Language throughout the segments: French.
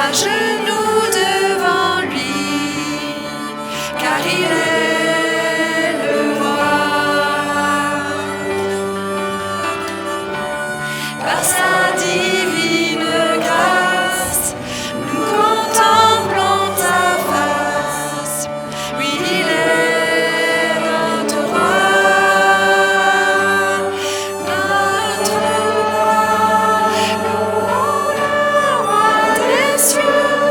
à genoux devant lui, car il est le roi. Par sa divine grâce, nous contemplons ta face. Oui, il est notre roi, le roi des cieux.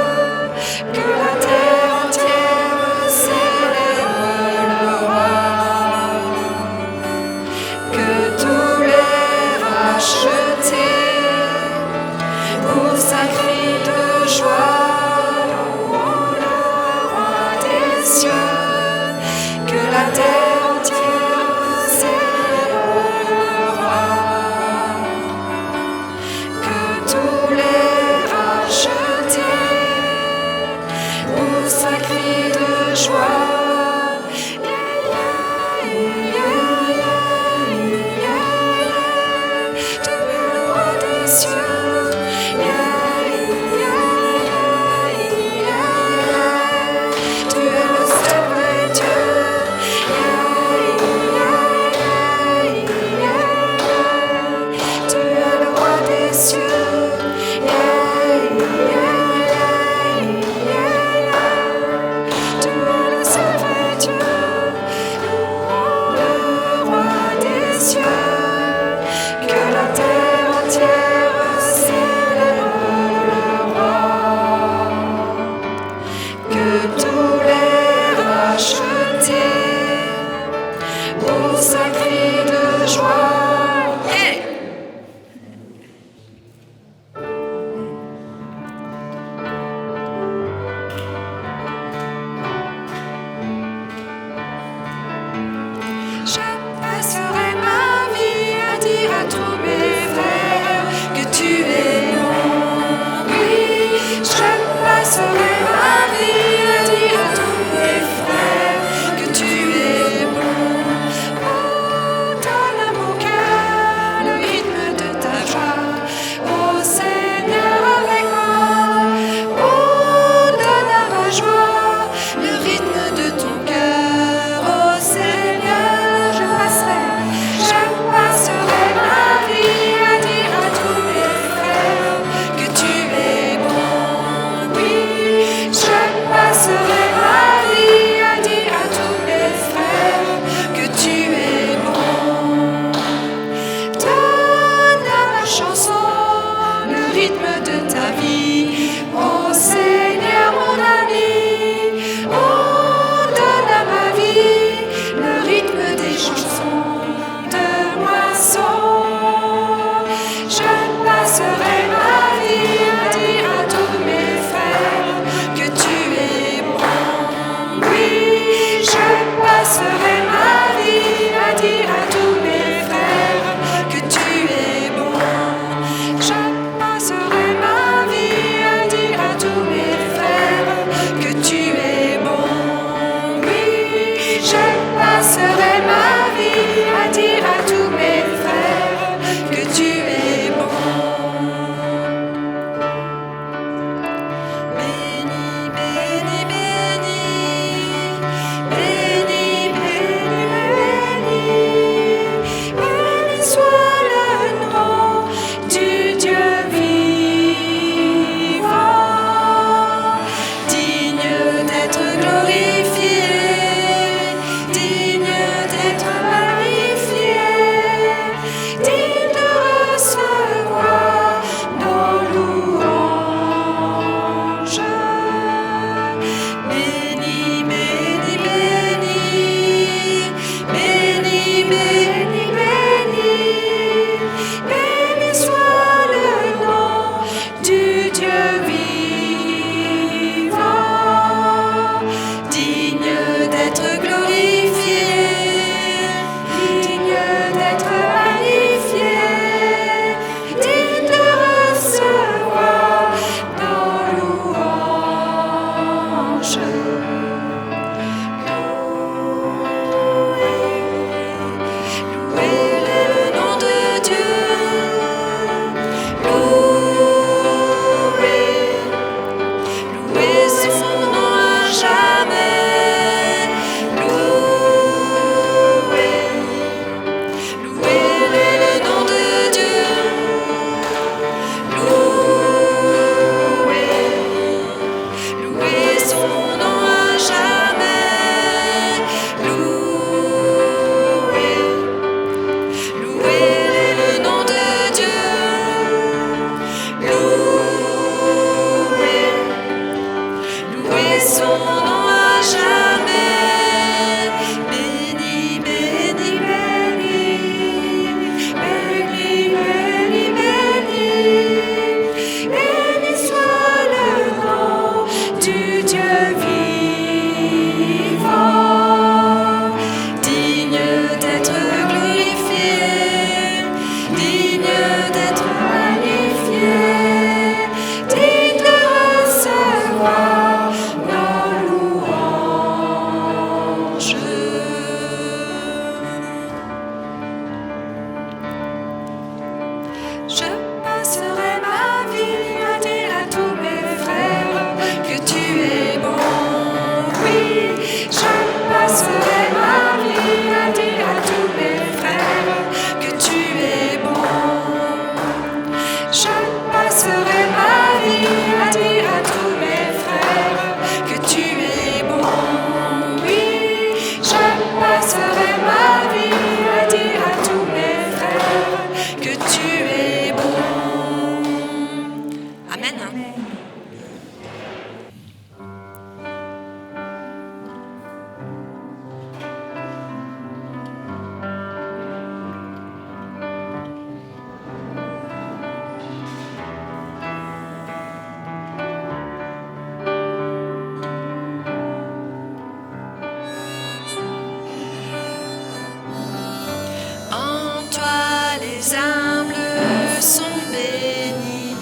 toi les humbles sont bénis,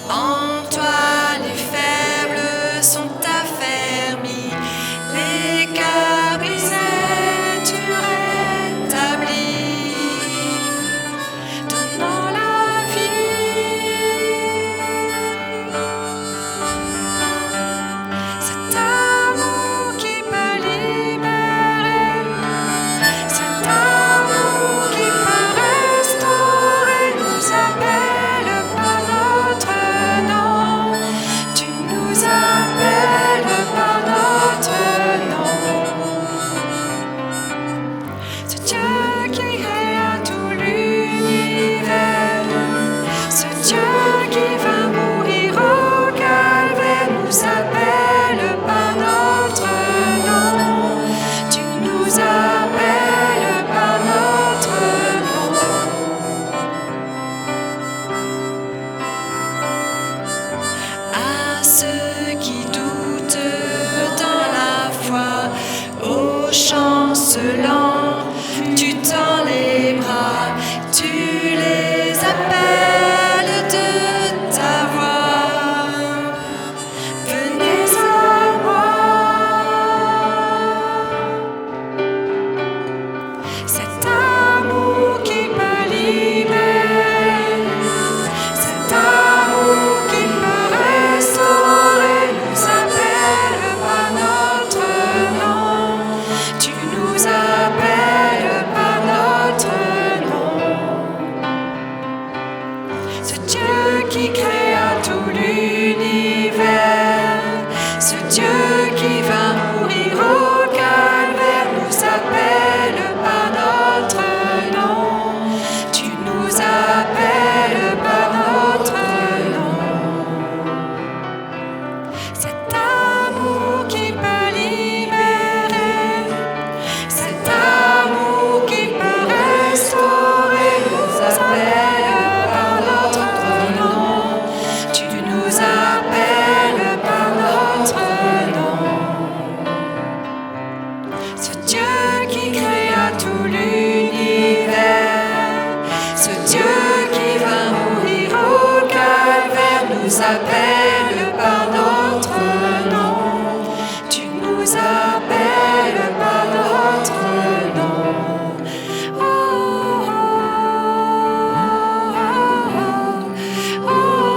en toi les faibles sont affermis, les cœurs brisés tu rétablis, donnant la vie. Cet amour qui peut libérer, cet amour qui peut restaurer, nous appelle par notre nom. Tu nous appelles par notre nom. Ce Dieu qui créa tout l'univers, ce Dieu qui va mourir au calvaire, nous appelle par notre nom. Tu nous appelles par notre nom. À ceux qui doutent dans la foi, aux chancelants, tu tends les bras, tu les appelles de ta voix. Venez à moi. Cet amour qui peut libérer, cet amour qui peut restaurer, nous appelle par notre nom. Tu nous appelles par notre nom. Ce Dieu qui créa tout l'univers, ce Dieu qui va mourir au calvaire, nous appelle par notre nom. Tu nous appelles par notre nom. Cet amour qui peut libérer, cet amour qui peut restaurer, nous appelle par notre nom. Tu nous appelles par notre nom. Ce Dieu qui créa tout l'univers, ce Dieu qui va mourir au calvaire, nous appelle par notre nom. Tu nous appelles par notre nom. Oh, oh, oh, oh, oh, oh,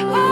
oh.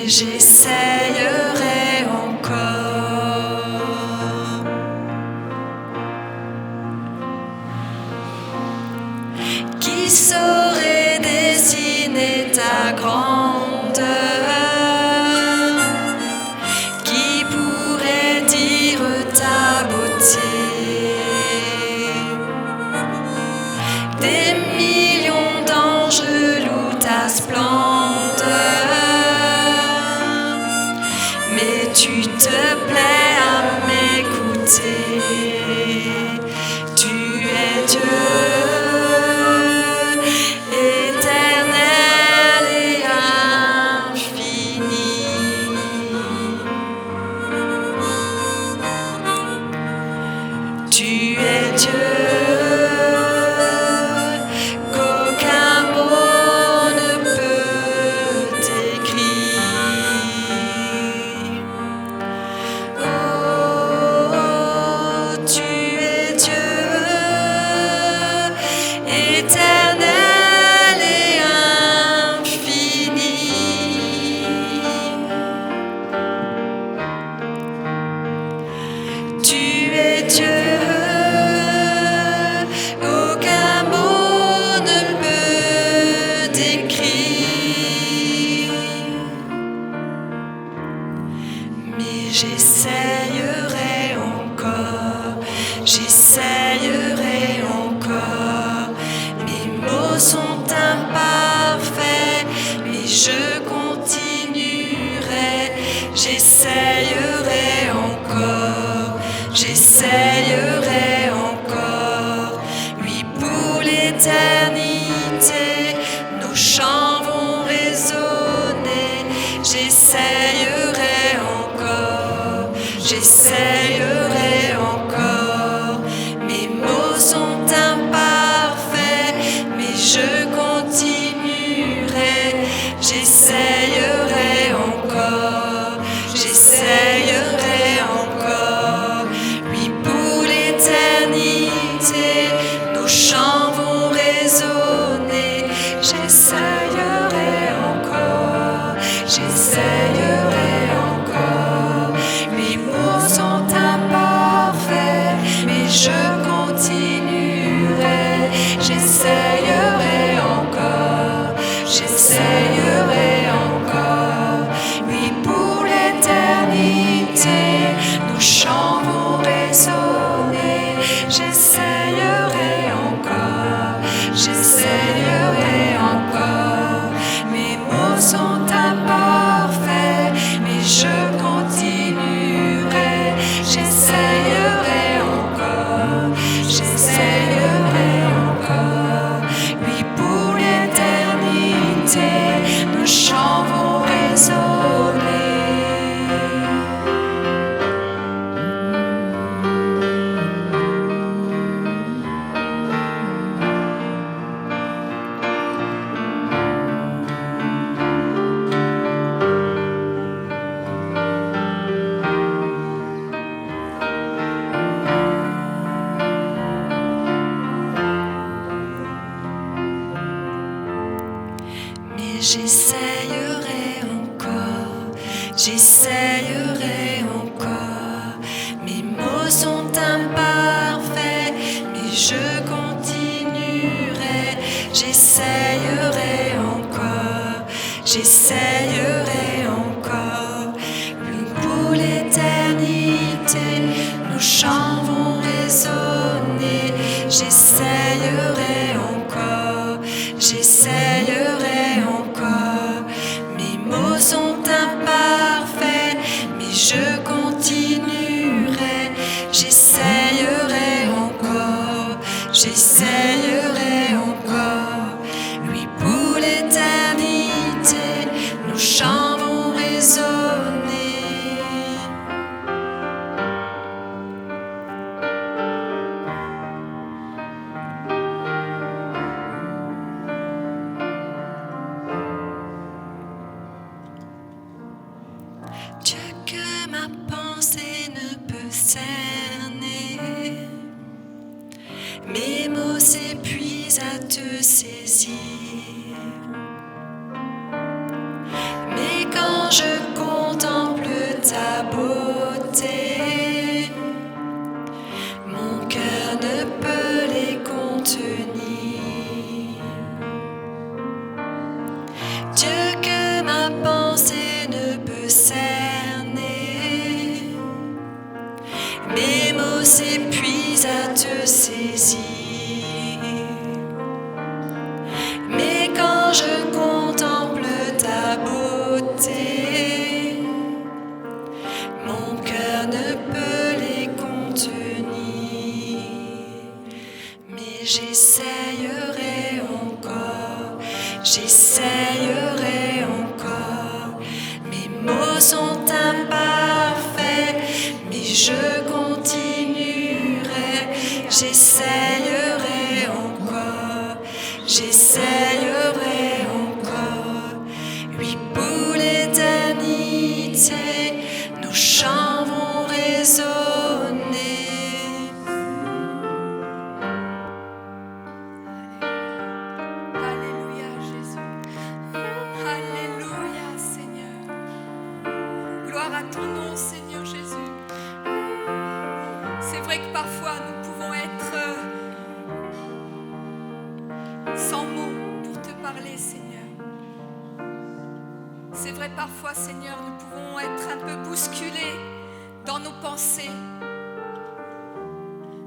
mais j'essayerai encore. Qui saurait dessiner ta grandeur? Qui pourrait dire ta beauté? Des millions d'anges louent ta splendeur, mais tu te plais à m'écouter. Tu es Dieu, éternel et infini. Tu es Dieu, qu'aucun mot ne peut décrire. Oh, tu es Dieu, éternel et infini. Tu es Dieu, aucun mot ne peut décrire. Mais j'essayerai encore, j'essayerai encore. Mes mots sont imparfaits, mais je continuerai. J'essayerai encore, j'essayerai encore. Oui, pour l'éternité, nos chants vont résonner. J'essayerai encore, j'essayerai encore. Mes mots sont imparfaits, mais je continuerai. J'essayerai encore, j'essayerai encore. Oui, pour l'éternité, nos chants vont résonner. J'essayerai encore, j'essayerai encore. Mes mots sont imparfaits, mais je continuerai. J'essayerai encore, j'essayerai encore. Oui, pour l'éternité, nos chants vont résonner. J'essayerai encore, j'essayerai encore. Mes mots sont imparfaits, mais je continuerai. J'essayerai encore, j'essayerai encore. Oui, pour l'éternité, nos chants vont résonner. Mais j'essayerai encore, j'essayerai encore. Mes mots sont imparfaits, mais je continuerai. J'essayerai encore, j'essayerai encore. Oui, pour l'éternité, nos chants vont résonner. J'essayerai encore, j'essayerai encore. Mes mots sont imparfaits, mais je continuerai. J'essayerai encore, j'essayerai encore. Oui, pour l'éternité, nos chants vont résonner. Dieu, que ma pensée ne peut cerner, mes mots s'épuisent à te saisir. Mais quand je s'épuise à te saisir. Mais quand je contemple ta beauté, mon cœur ne peut les contenir. Mais j'essayerai encore, j'essayerai encore. Mes mots sont imparfaits, mais je continuerai. J'essayerai encore, j'essayerai encore. Oui, pour l'éternité, nos chants vont résonner. Alléluia Jésus. Alléluia Seigneur. Gloire à ton nom Seigneur Jésus. C'est vrai que parfois nous pouvons être sans mots pour te parler Seigneur. C'est vrai parfois Seigneur nous pouvons être un peu bousculés dans nos pensées.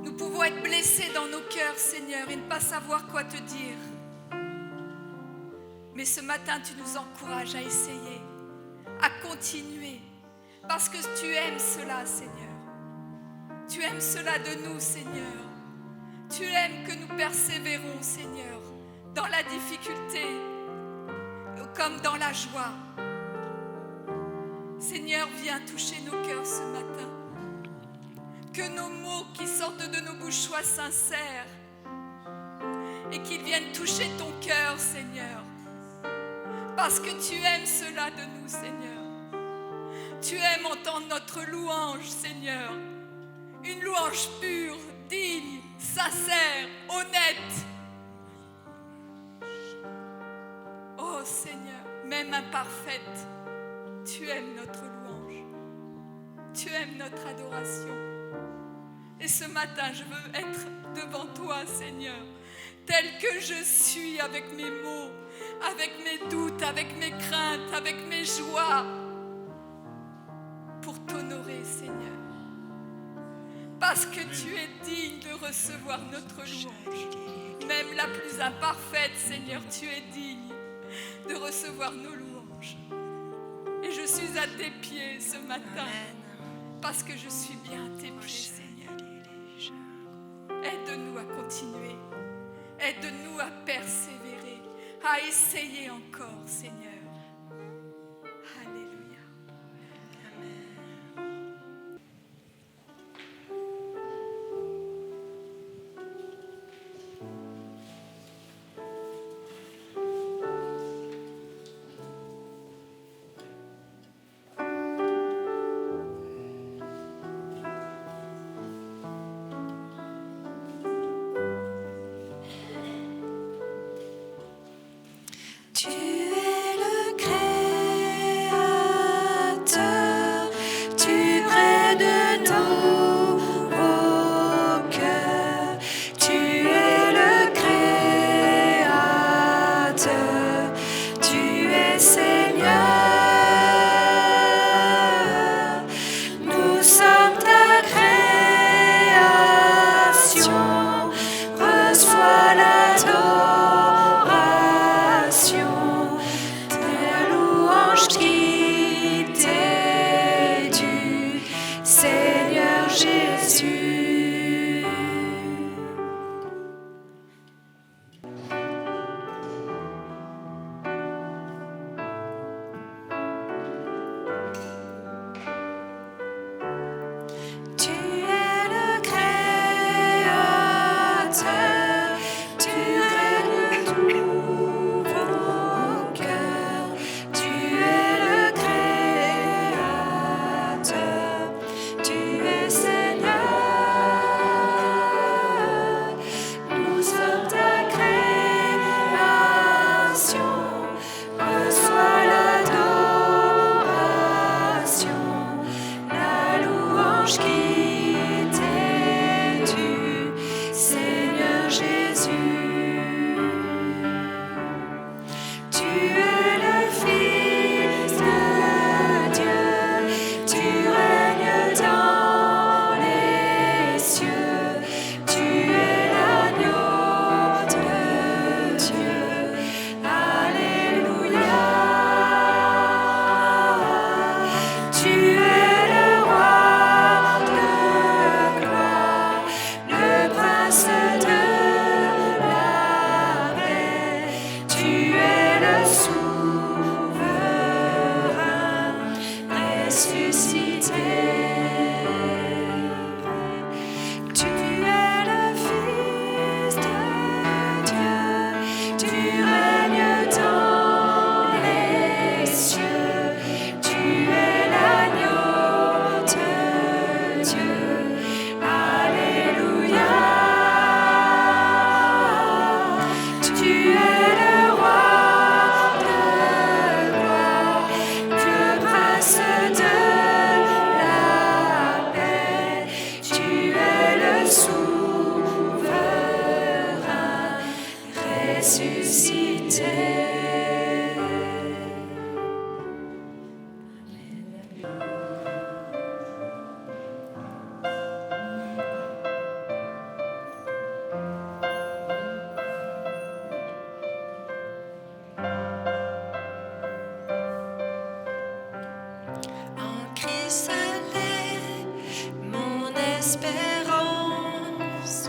Nous pouvons être blessés dans nos cœurs Seigneur et ne pas savoir quoi te dire. Mais ce matin, tu nous encourages à essayer, à continuer, parce que tu aimes cela, Seigneur. Tu aimes cela de nous, Seigneur. Tu aimes que nous persévérons, Seigneur, dans la difficulté, comme dans la joie. Seigneur, viens toucher nos cœurs ce matin. Que nos mots qui sortent de nos bouches soient sincères et qu'ils viennent toucher ton cœur, Seigneur. Parce que tu aimes cela de nous, Seigneur. Tu aimes entendre notre louange, Seigneur. Une louange pure, digne, sincère, honnête. Oh Seigneur, même imparfaite, tu aimes notre louange. Tu aimes notre adoration. Et ce matin, je veux être devant toi, Seigneur, tel que je suis, avec mes mots, avec mes doutes, avec mes craintes, avec mes joies, pour t'honorer, Seigneur. Parce que tu es digne de recevoir notre louange. Même la plus imparfaite, Seigneur, tu es digne de recevoir nos louanges. Et je suis à tes pieds ce matin, parce que je suis bien à tes pieds, Seigneur. Aide-nous à continuer. Aide-nous à persévérer, à essayer encore, Seigneur. Alléluia. Tu es le Créateur, tu crées de nouveaux cœurs. Tu es le Créateur, tu es Seigneur. Nous sommes ta création, reçois l'adoration. Qui t'est due, Seigneur Jésus. Tu es le Créateur, tu crées de nouveaux cœurs. Tu es le Créateur, tu es Seigneur. Nous sommes ta création, reçois l'adoration, la louange qui t'est due, Seigneur Jésus. Tu es le Fils de Dieu, tu règnes dans les cieux. elle est mon espérance.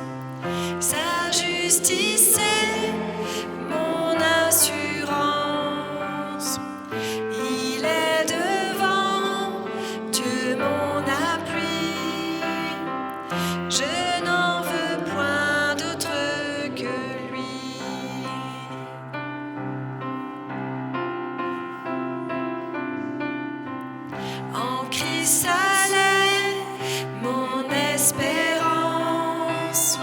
Sa justice est mon assurance. Il est devant, Dieu mon appui. Je n'en veux point d'autre que lui. En Christ elle est mon espérance.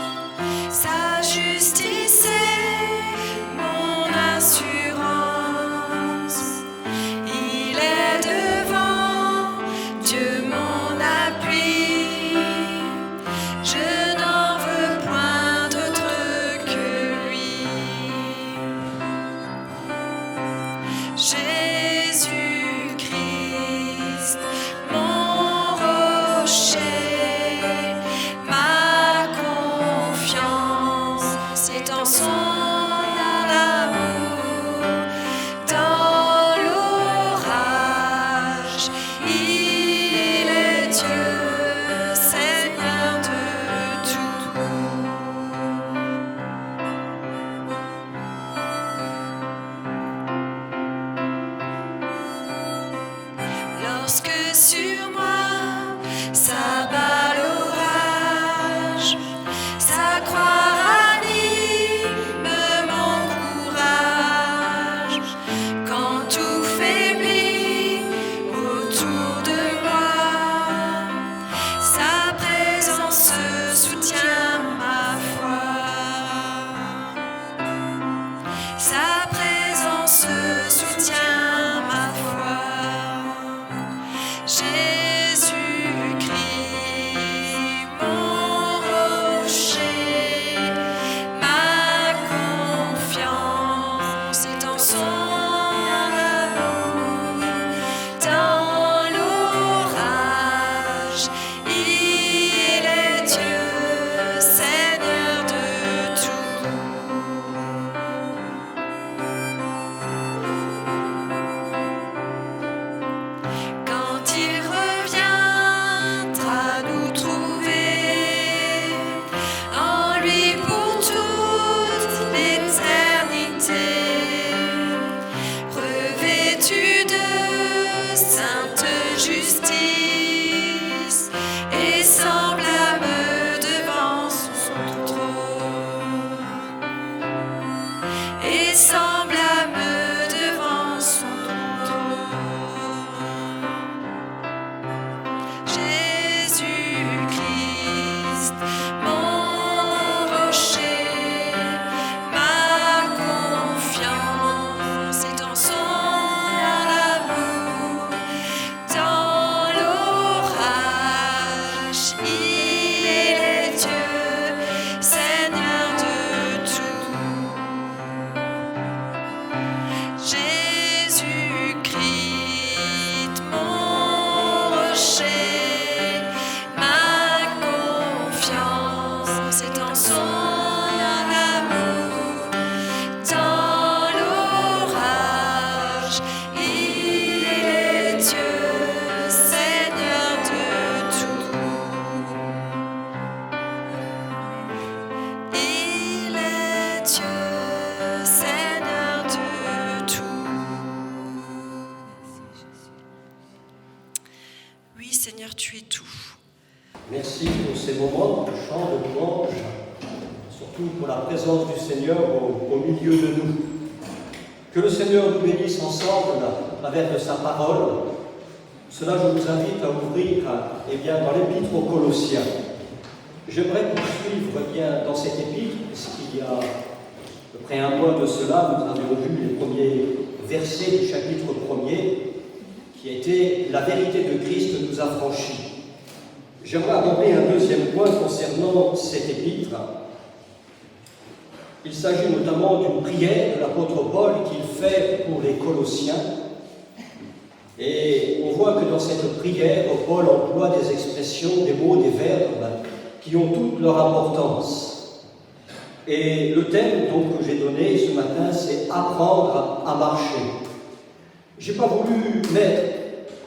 Sa justice est mon assurance. Il est devant, Dieu mon appui. Je n'en veux point d'autre que lui. Jésus-Christ, mon rocher, ma confiance, c'est en son amour. Dans l'orage, il est Dieu, Seigneur de tout. Lorsque sur moi s'abat l'orage, sa croix ranime mon courage. Quand tout faiblit autour de moi, sa présence soutient ma foi. Sa présence soutient ma foi. Jésus-Christ, mon rocher, ma confiance est en son amour. Dans l'orage, il est Dieu, Seigneur de tout. Quand il reviendra nous trouver, en lui pour toute l'éternité, revêtu de sainte justice et semblable devant son trône, et semblable devant son trône. Jésus-Christ, mon rocher, ma confiance est en son amour. Dans l'orage, il est Dieu, Seigneur de tout. Jésus-Christ, mon rocher, ma confiance, c'est en son amour. Dans l'orage, il est Dieu, Seigneur de tout. Il est Dieu, Seigneur de tout. Oui, Seigneur, tu es tout. Merci pour ces moments de chant, de louange, surtout pour la présence du Seigneur au milieu de nous. Que le Seigneur nous bénisse ensemble à travers de sa parole. Cela, je vous invite à ouvrir dans l'épître aux Colossiens. J'aimerais poursuivre dans cette épître, puisqu'il y a à peu près un mois de cela, nous avons vu les premiers versets du chapitre 1er, qui était « La vérité de Christ nous affranchit ». J'aimerais aborder un deuxième point concernant cette épître. Il s'agit notamment d'une prière de l'apôtre Paul qu'il fait pour les Colossiens. Et on voit que dans cette prière, Paul emploie des expressions, des mots, des verbes qui ont toute leur importance. Et le thème donc, que j'ai donné ce matin, c'est « Apprendre à marcher ». Je n'ai pas voulu mettre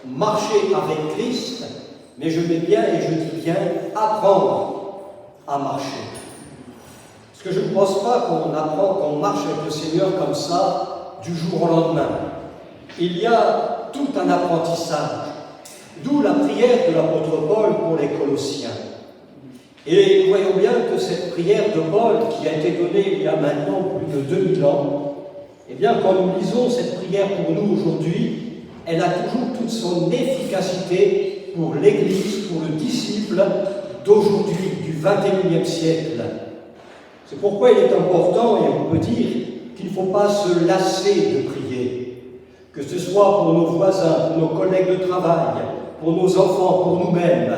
marcher avec Christ, mais je mets bien et je dis bien apprendre à marcher. Parce que je ne pense pas qu'on marche avec le Seigneur comme ça du jour au lendemain. Il y a tout un apprentissage, d'où la prière de l'apôtre Paul pour les Colossiens. Et nous voyons bien que cette prière de Paul, qui a été donnée il y a maintenant plus de 2000 ans, eh bien, quand nous lisons cette prière pour nous aujourd'hui, elle a toujours toute son efficacité pour l'Église, pour le disciple d'aujourd'hui, du XXIe siècle. C'est pourquoi il est important, et on peut dire, qu'il ne faut pas se lasser de prier, que ce soit pour nos voisins, pour nos collègues de travail, pour nos enfants, pour nous-mêmes.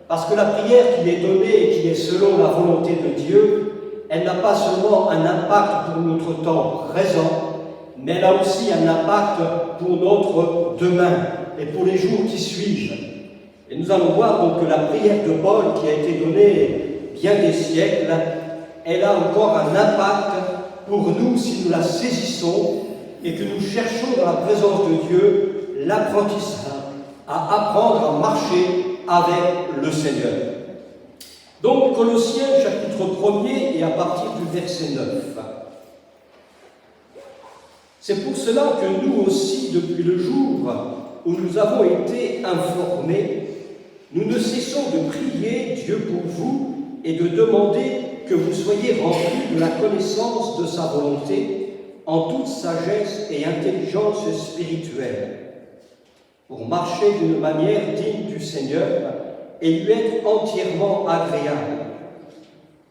Parce que la prière qui est donnée et qui est selon la volonté de Dieu, elle n'a pas seulement un impact pour notre temps présent, mais elle a aussi un impact pour notre demain et pour les jours qui suivent. Et nous allons voir donc que la prière de Paul, qui a été donnée bien des siècles, elle a encore un impact pour nous si nous la saisissons et que nous cherchons dans la présence de Dieu l'apprentissage, à apprendre à marcher avec le Seigneur. Donc, Colossiens, chapitre 1er, et à partir du verset 9. C'est pour cela que nous aussi, depuis le jour où nous avons été informés, nous ne cessons de prier Dieu pour vous et de demander que vous soyez remplis de la connaissance de sa volonté en toute sagesse et intelligence spirituelle, pour marcher d'une manière digne du Seigneur et lui être entièrement agréable,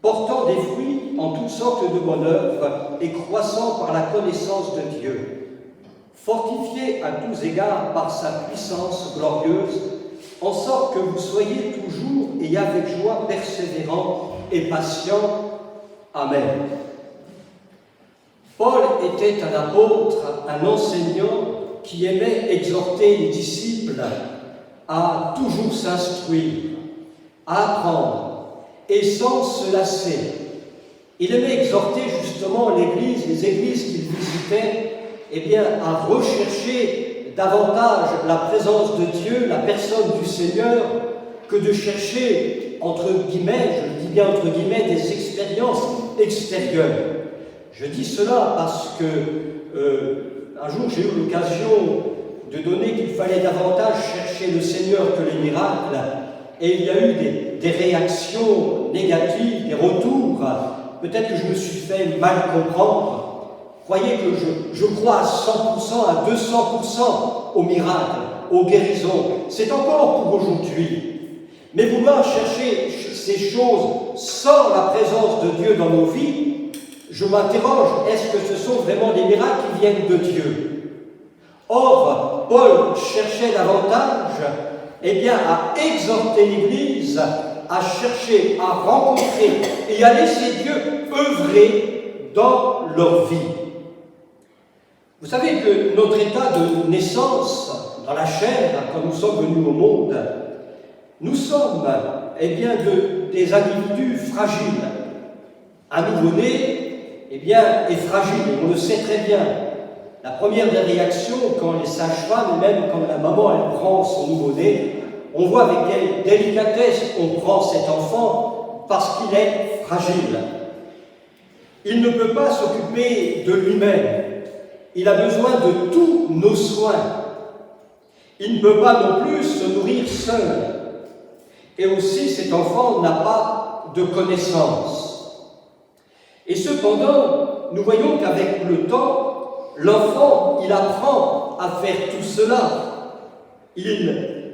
portant des fruits en toutes sortes de bonnes œuvres et croissant par la connaissance de Dieu, fortifié à tous égards par sa puissance glorieuse, en sorte que vous soyez toujours et avec joie persévérants et patients. Amen. Paul était un apôtre, un enseignant qui aimait exhorter les disciples à toujours s'instruire, à apprendre, et sans se lasser. Il aimait exhorter justement l'Église, les églises qu'il visitait, eh bien, à rechercher davantage la présence de Dieu, la personne du Seigneur, que de chercher, entre guillemets, je dis bien entre guillemets, des expériences extérieures. Je dis cela parce que un jour j'ai eu l'occasion de donner qu'il fallait davantage chercher le Seigneur que les miracles, et il y a eu des réactions négatives, des retours. Peut-être que je me suis fait mal comprendre. Croyez que je crois à 100%, à 200% aux miracles, aux guérisons. C'est encore pour aujourd'hui. Mais vouloir chercher ces choses sans la présence de Dieu dans nos vies, je m'interroge, est-ce que ce sont vraiment des miracles qui viennent de Dieu? Or, Paul cherchait davantage à exhorter l'Église à chercher, à rencontrer et à laisser Dieu œuvrer dans leur vie. Vous savez que notre état de naissance dans la chair, quand nous sommes venus au monde, nous sommes des individus fragiles. Un nouveau-né est fragile, et on le sait très bien. La première des réactions, quand les sages-femmes, et même quand la maman elle prend son nouveau-né, on voit avec quelle délicatesse on prend cet enfant parce qu'il est fragile. Il ne peut pas s'occuper de lui-même. Il a besoin de tous nos soins. Il ne peut pas non plus se nourrir seul. Et aussi, cet enfant n'a pas de connaissances. Et cependant, nous voyons qu'avec le temps, l'enfant, il apprend à faire tout cela.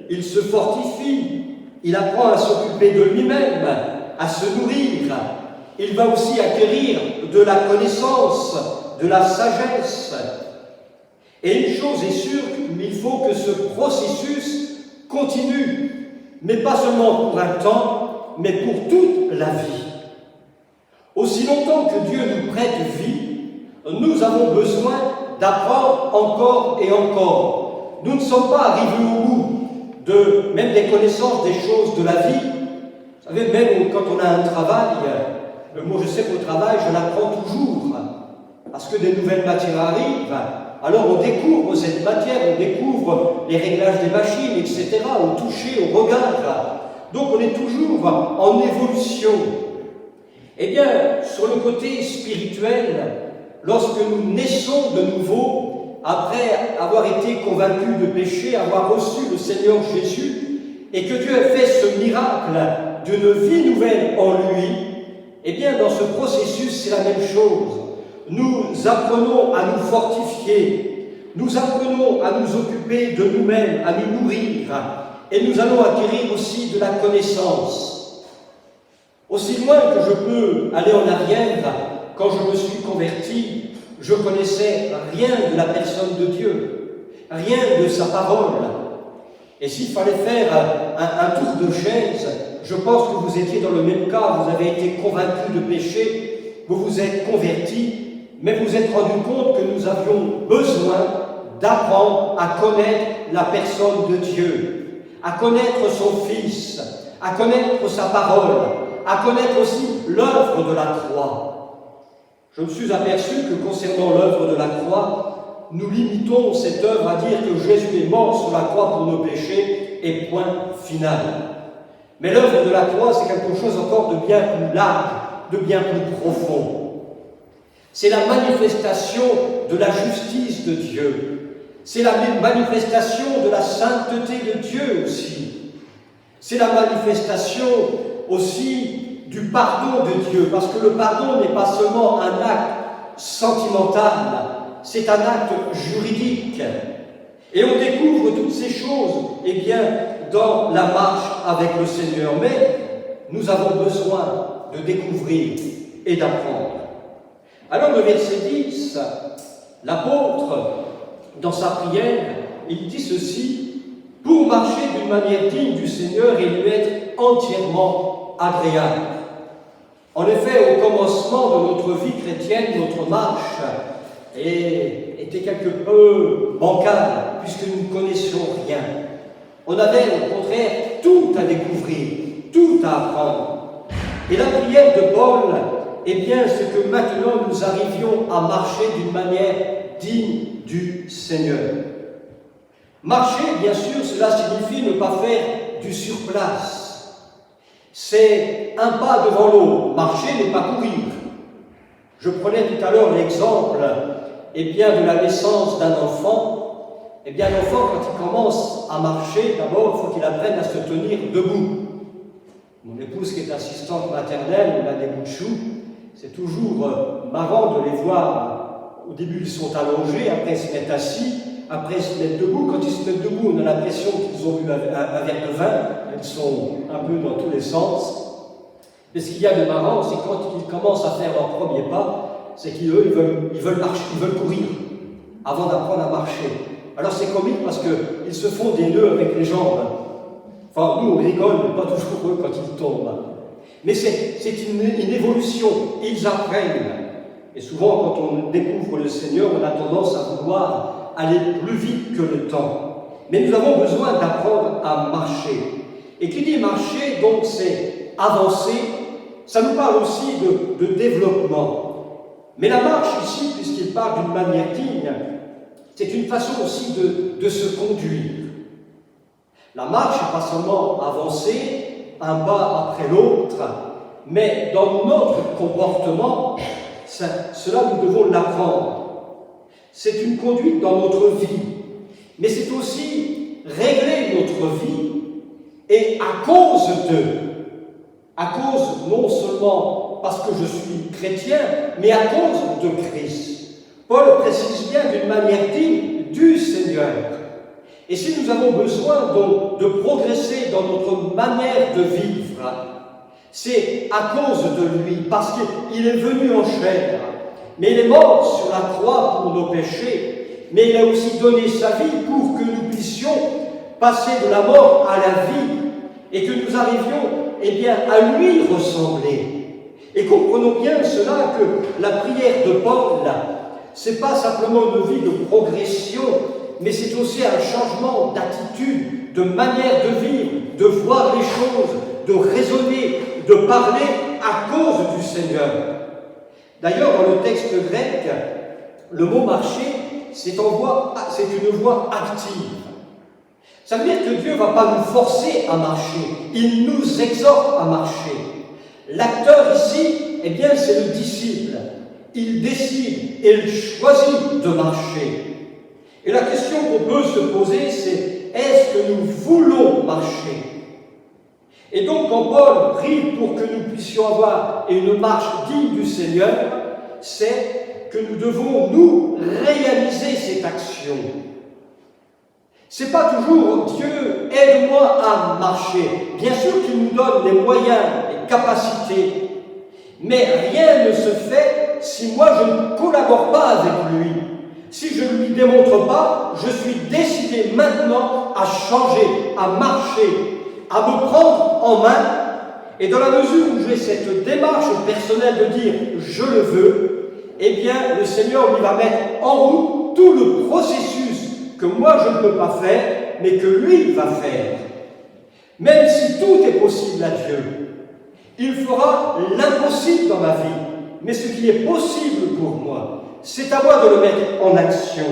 Il se fortifie, il apprend à s'occuper de lui-même, à se nourrir. Il va aussi acquérir de la connaissance, de la sagesse. Et une chose est sûre, il faut que ce processus continue, mais pas seulement pour un temps, mais pour toute la vie. Aussi longtemps que Dieu nous prête vie, nous avons besoin d'apprendre encore et encore. Nous ne sommes pas arrivés au bout même des connaissances des choses de la vie. Vous savez, même quand on a un travail, moi je sais qu'au travail, je l'apprends toujours. Parce que des nouvelles matières arrivent, Alors on découvre cette matière, on découvre les réglages des machines, etc., au toucher, au regard. Donc on est toujours en évolution. Eh bien, sur le côté spirituel, lorsque nous naissons de nouveau, après avoir été convaincus de péché, avoir reçu le Seigneur Jésus, et que Dieu a fait ce miracle d'une vie nouvelle en lui, eh bien, dans ce processus, c'est la même chose. Nous apprenons à nous fortifier, nous apprenons à nous occuper de nous-mêmes, à nous nourrir, et nous allons acquérir aussi de la connaissance. Aussi loin que je peux aller en arrière, quand je me suis converti, je connaissais rien de la personne de Dieu, rien de sa parole. Et s'il fallait faire un tour de chaise, je pense que vous étiez dans le même cas, vous avez été convaincus de péché, vous vous êtes convertis, mais vous vous êtes rendu compte que nous avions besoin d'apprendre à connaître la personne de Dieu, à connaître son Fils, à connaître sa parole, à connaître aussi l'œuvre de la croix. Je me suis aperçu que concernant l'œuvre de la croix, nous limitons cette œuvre à dire que Jésus est mort sur la croix pour nos péchés et point final. Mais l'œuvre de la croix, c'est quelque chose encore de bien plus large, de bien plus profond. C'est la manifestation de la justice de Dieu. C'est la manifestation de la sainteté de Dieu aussi. C'est la manifestation aussi du pardon de Dieu, parce que le pardon n'est pas seulement un acte sentimental, c'est un acte juridique. Et on découvre toutes ces choses, eh bien, dans la marche avec le Seigneur. Mais nous avons besoin de découvrir et d'apprendre. Alors le verset 10, l'apôtre, dans sa prière, il dit ceci: pour marcher d'une manière digne du Seigneur et lui être entièrement agréable. En effet, au commencement de notre vie chrétienne, notre marche était quelque peu bancale, puisque nous ne connaissions rien. On avait au contraire tout à découvrir, tout à apprendre. Et la prière de Paul, eh bien, c'est que maintenant nous arrivions à marcher d'une manière digne du Seigneur. Marcher, bien sûr, cela signifie ne pas faire du surplace. C'est un pas devant l'autre. Marcher n'est pas courir. Je prenais tout à l'heure l'exemple, eh bien, de la naissance d'un enfant. Eh bien, l'enfant, quand il commence à marcher, d'abord, il faut qu'il apprenne à se tenir debout. Mon épouse, qui est assistante maternelle, on a des bouts de chou. C'est toujours marrant de les voir. Au début, ils sont allongés, après ils se mettent assis, après ils se mettent debout. Quand ils se mettent debout, on a l'impression qu'ils ont bu un verre de vin. Ils sont un peu dans tous les sens. Mais ce qu'il y a de marrant, c'est quand ils commencent à faire leur premier pas, c'est qu'eux, ils veulent marcher, ils veulent courir avant d'apprendre à marcher. Alors c'est comique parce qu'ils se font des nœuds avec les jambes. Enfin, nous, on rigole, mais pas toujours eux quand ils tombent. Mais c'est une évolution, ils apprennent. Et souvent, quand on découvre le Seigneur, on a tendance à vouloir aller plus vite que le temps. Mais nous avons besoin d'apprendre à marcher. Et qui dit marcher, donc, c'est avancer. Ça nous parle aussi de développement. Mais la marche ici, puisqu'il parle d'une manière digne, c'est une façon aussi de se conduire. La marche n'est pas seulement avancer, un pas après l'autre, mais dans notre comportement, cela nous devons l'apprendre. C'est une conduite dans notre vie, mais c'est aussi régler notre vie, et à cause non seulement parce que je suis chrétien, mais à cause de Christ. Paul précise bien d'une manière digne du Seigneur. Et si nous avons besoin donc de progresser dans notre manière de vivre, c'est à cause de lui, parce qu'il est venu en chair, mais il est mort sur la croix pour nos péchés, mais il a aussi donné sa vie pour que nous puissions passer de la mort à la vie, et que nous arrivions, eh bien, à lui ressembler. Et comprenons bien cela, que la prière de Paul, c'est pas simplement une vie de progression, mais c'est aussi un changement d'attitude, de manière de vivre, de voir les choses, de raisonner, de parler à cause du Seigneur. D'ailleurs, dans le texte grec, le mot marcher c'est une voie active. Ça veut dire que Dieu ne va pas nous forcer à marcher, il nous exhorte à marcher. L'acteur ici, eh bien, c'est le disciple. Il décide et il choisit de marcher. Et la question qu'on peut se poser, c'est est-ce que nous voulons marcher? Et donc, quand Paul prie pour que nous puissions avoir une marche digne du Seigneur, c'est que nous devons, nous, réaliser cette action. C'est pas toujours Dieu, aide-moi à marcher. Bien sûr qu'il nous donne les moyens, les capacités, mais rien ne se fait si moi je ne collabore pas avec lui. Si je ne lui démontre pas, je suis décidé maintenant à changer, à marcher, à me prendre en main. Et dans la mesure où j'ai cette démarche personnelle de dire je le veux, eh bien le Seigneur lui va mettre en route tout le processus que moi je ne peux pas faire, mais que lui va faire. Même si tout est possible à Dieu, il fera l'impossible dans ma vie. Mais ce qui est possible pour moi, c'est à moi de le mettre en action.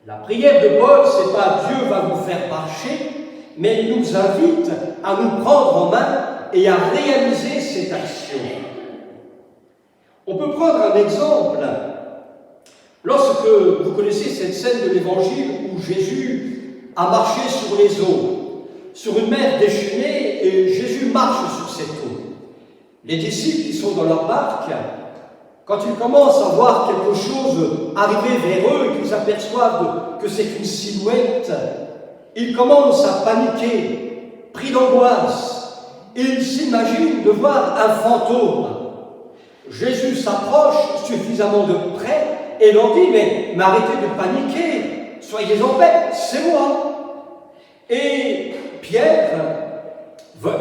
La prière de Paul, c'est pas Dieu va vous faire marcher, mais il nous invite à nous prendre en main et à réaliser cette action. On peut prendre un exemple. Lorsque vous connaissez cette scène de l'Évangile où Jésus a marché sur les eaux, sur une mer déchaînée, et Jésus marche sur cette eau. Les disciples qui sont dans leur barque, quand ils commencent à voir quelque chose arriver vers eux et qu'ils aperçoivent que c'est une silhouette, ils commencent à paniquer, pris d'angoisse, et ils s'imaginent de voir un fantôme. Jésus s'approche suffisamment de près et leur dit, mais arrêtez de paniquer, soyez en paix, c'est moi. Et Pierre,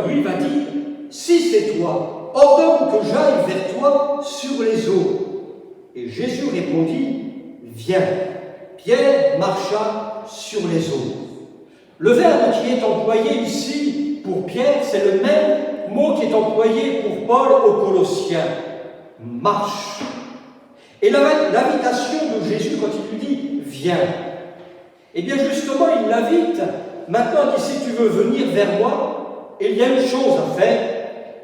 lui, va dire, si c'est toi, ordonne que j'aille vers toi sur les eaux. Et Jésus répondit, viens. Pierre marcha sur les eaux. Le verbe qui est employé ici pour Pierre, c'est le même mot qui est employé pour Paul aux Colossiens. Marche. Et l'invitation de Jésus quand il lui dit « Viens », eh bien justement il l'invite, maintenant il dit « Si tu veux venir vers moi, il y a une chose à faire,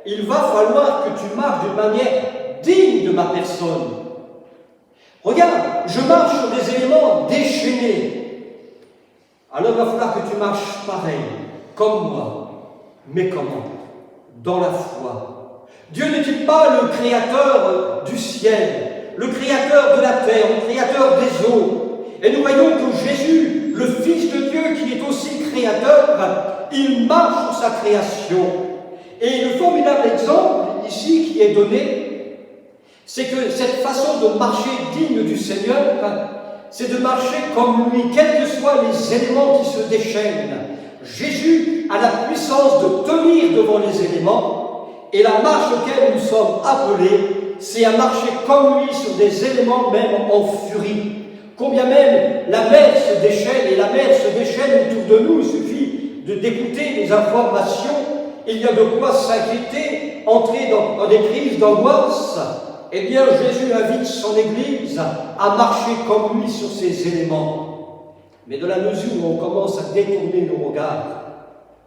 il va falloir que tu marches d'une manière digne de ma personne. Regarde, je marche sur des éléments déchaînés. Alors il va falloir que tu marches pareil, comme moi. Mais comment? Dans la foi. Dieu n'est-il pas le créateur du ciel, le créateur de la terre, le créateur des eaux? Et nous voyons que Jésus, le Fils de Dieu, qui est aussi créateur, il marche sur sa création. Et le formidable exemple ici qui est donné, c'est que cette façon de marcher digne du Seigneur, c'est de marcher comme lui, quels que soient les éléments qui se déchaînent. Jésus a la puissance de tenir devant les éléments, et la marche auquel nous sommes appelés, c'est à marcher comme lui sur des éléments même en furie. Combien même la mer se déchaîne, et la mer se déchaîne autour de nous, il suffit d'écouter les informations, il y a de quoi s'inquiéter, entrer dans des crises d'angoisse. Eh bien, Jésus invite son Église à marcher comme lui sur ces éléments. Mais de la mesure où on commence à détourner nos regards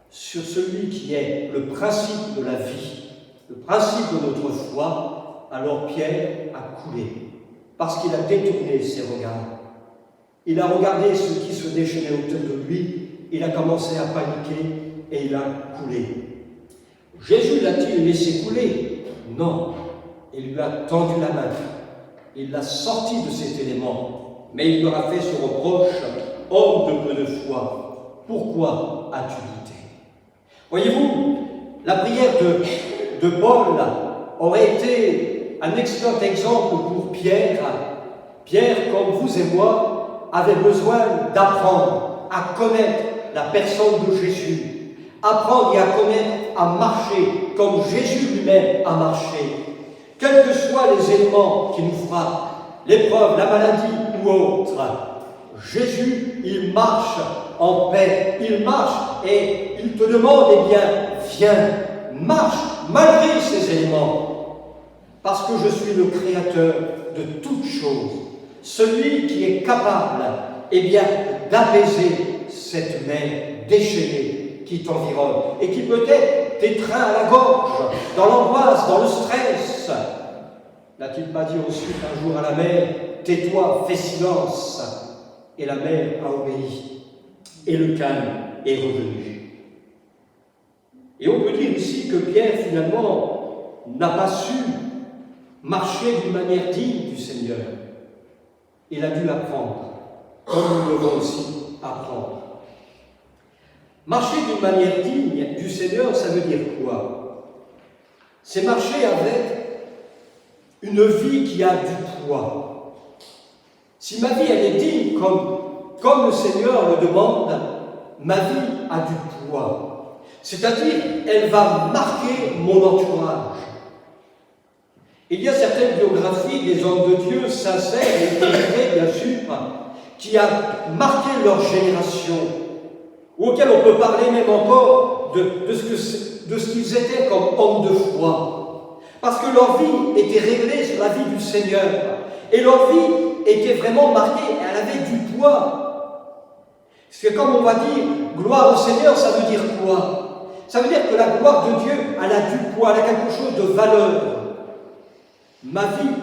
sur celui qui est le principe de la vie, le principe de notre foi, alors Pierre a coulé, parce qu'il a détourné ses regards. Il a regardé ce qui se déchaînait autour de lui, il a commencé à paniquer et il a coulé. Jésus l'a-t-il laissé couler? Non. Il lui a tendu la main. Il l'a sorti de cet élément. Mais il lui a fait ce reproche, homme de peu de foi. Pourquoi as-tu douté? Voyez-vous, la prière de Paul aurait été un excellent exemple pour Pierre. Pierre, comme vous et moi, avait besoin d'apprendre à connaître la personne de Jésus. Apprendre et à connaître, à marcher comme Jésus lui-même a marché. Quels que soient les éléments qui nous frappent, l'épreuve, la maladie ou autre, Jésus, il marche en paix, il marche et il te demande, eh bien, viens, marche malgré ces éléments, parce que je suis le créateur de toutes choses. celui qui est capable, eh bien, d'apaiser cette mer déchaînée qui t'environne et qui peut-être t'étreint à la gorge, dans l'angoisse, dans le stress. N'a-t-il pas dit ensuite un jour à la mer, tais-toi, fais silence, et la mer a obéi, et le calme est revenu. Et on peut dire ici que Pierre, finalement, n'a pas su marcher d'une manière digne du Seigneur. Il a dû apprendre, comme nous devons aussi apprendre. Marcher d'une manière digne du Seigneur, ça veut dire quoi? C'est marcher avec une vie qui a du poids. Si ma vie elle est digne comme le Seigneur le demande, ma vie a du poids. C'est-à-dire, elle va marquer mon entourage. Il y a certaines biographies des hommes de Dieu sincères et équilibrés, bien sûr, qui a marqué leur génération, ou auxquels on peut parler même encore de ce qu'ils étaient comme hommes de foi. Parce que leur vie était réglée sur la vie du Seigneur. Et leur vie était vraiment marquée, elle avait du poids. Parce que comme on va dire, gloire au Seigneur, ça veut dire quoi? Ça veut dire que la gloire de Dieu, elle a du poids, elle a quelque chose de valeur. Ma vie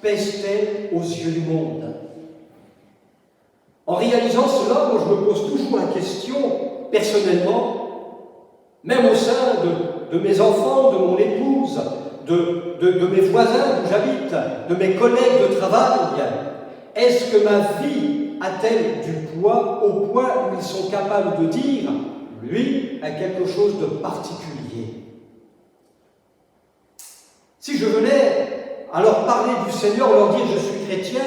pèse-t-elle aux yeux du monde? En réalisant cela, moi je me pose toujours la question, personnellement, même au sein de mes enfants, de mon épouse, de mes voisins où j'habite, de mes collègues de travail, est-ce que ma vie a-t-elle du poids au point où ils sont capables de dire, lui a quelque chose de particulier? Si je venais à leur parler du Seigneur, leur dire je suis chrétien,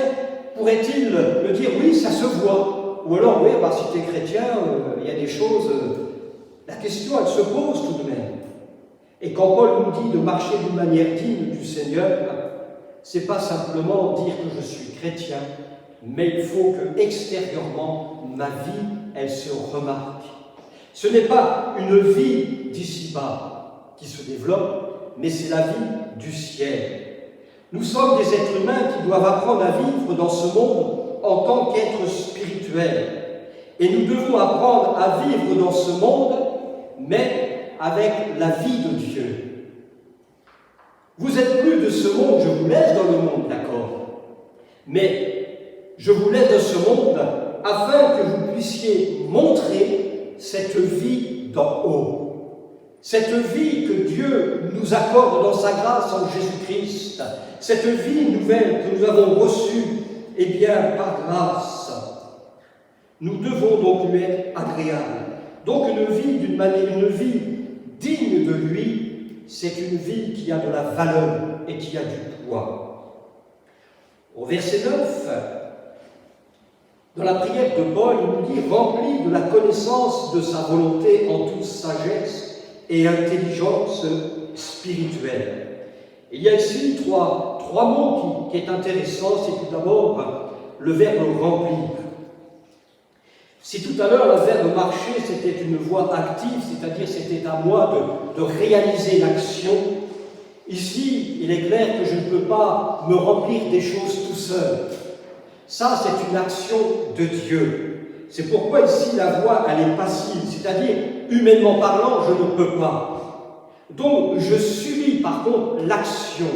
pourrait-il me dire oui, ça se voit? Ou alors, oui, si tu es chrétien, il y a des choses. La question, elle se pose tout de même. Et quand Paul nous dit de marcher d'une manière digne du Seigneur, c'est pas simplement dire que je suis chrétien, mais il faut que extérieurement, ma vie, elle se remarque. Ce n'est pas une vie d'ici-bas qui se développe, mais c'est la vie du ciel. Nous sommes des êtres humains qui doivent apprendre à vivre dans ce monde en tant qu'êtres spirituels. Et nous devons apprendre à vivre dans ce monde, mais avec la vie de Dieu. Vous êtes plus de ce monde, je vous laisse dans le monde, d'accord? Mais je vous laisse dans ce monde afin que vous puissiez montrer cette vie d'en haut. Cette vie que Dieu nous accorde dans sa grâce en Jésus-Christ, cette vie nouvelle que nous avons reçue, eh bien, par grâce, nous devons donc lui être agréables. Donc une vie d'une manière, une vie digne de lui, c'est une vie qui a de la valeur et qui a du poids. Au verset 9, dans la prière de Paul, il nous dit « Rempli de la connaissance de sa volonté en toute sagesse et intelligence spirituelle. » Il y a ici trois mots qui est intéressant. C'est tout d'abord le verbe « remplir ». Si tout à l'heure le verbe « marcher » c'était une voie active, c'est-à-dire c'était à moi de réaliser l'action, ici il est clair que je ne peux pas me remplir des choses tout seul. Ça c'est une action de Dieu. C'est pourquoi ici la voie elle est passive, c'est-à-dire humainement parlant je ne peux pas. Donc je subis par contre l'action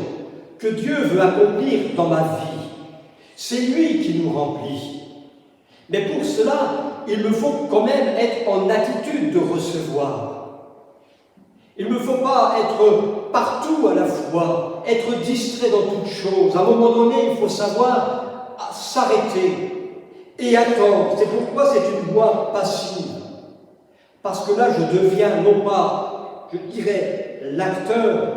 que Dieu veut accomplir dans ma vie. C'est lui qui nous remplit. Mais pour cela, il me faut quand même être en attitude de recevoir. Il ne me faut pas être partout à la fois, être distrait dans toutes choses. À un moment donné, il faut savoir s'arrêter et attendre. C'est pourquoi c'est une voie passive. Parce que là, je deviens non pas, je dirais, l'acteur,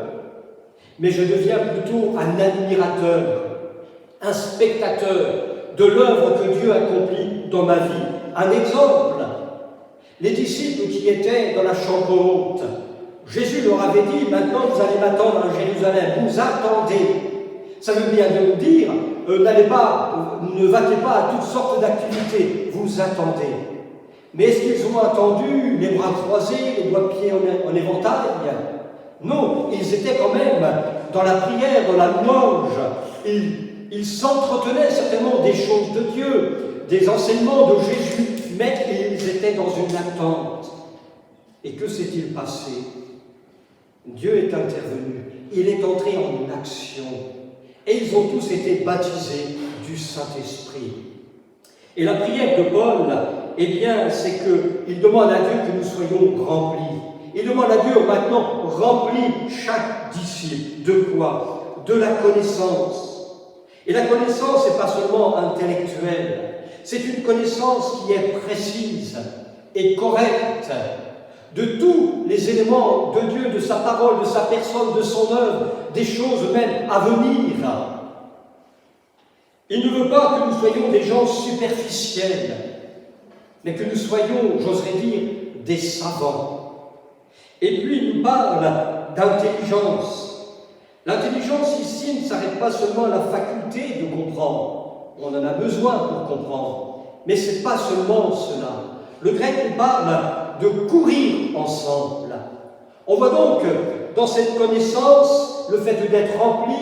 mais je deviens plutôt un admirateur, un spectateur de l'œuvre que Dieu accomplit dans ma vie. Un exemple, les disciples qui étaient dans la chambre haute, Jésus leur avait dit, maintenant vous allez m'attendre à Jérusalem, vous attendez. Ça veut bien dire, ne vaquez pas à toutes sortes d'activités, vous attendez. Mais est-ce qu'ils ont attendu les bras croisés, les doigts de pied en éventail? Non, ils étaient quand même dans la prière, dans la louange. ils s'entretenaient certainement des choses de Dieu, des enseignements de Jésus, mais ils étaient dans une attente. Et que s'est-il passé? Dieu est intervenu, il est entré en action, et ils ont tous été baptisés du Saint-Esprit. Et la prière de Paul, eh bien, c'est qu'il demande à Dieu que nous soyons remplis. Il demande à Dieu maintenant, remplis chaque disciple. De quoi? De la connaissance. Et la connaissance n'est pas seulement intellectuelle, c'est une connaissance qui est précise et correcte de tous les éléments de Dieu, de sa parole, de sa personne, de son œuvre, des choses même à venir. Il ne veut pas que nous soyons des gens superficiels, mais que nous soyons, j'oserais dire, des savants. Et puis il nous parle d'intelligence. L'intelligence ici ne s'arrête pas seulement à la faculté de comprendre. On en a besoin pour comprendre. Mais ce n'est pas seulement cela. Le grec nous parle de courir ensemble. On voit donc dans cette connaissance, le fait d'être rempli,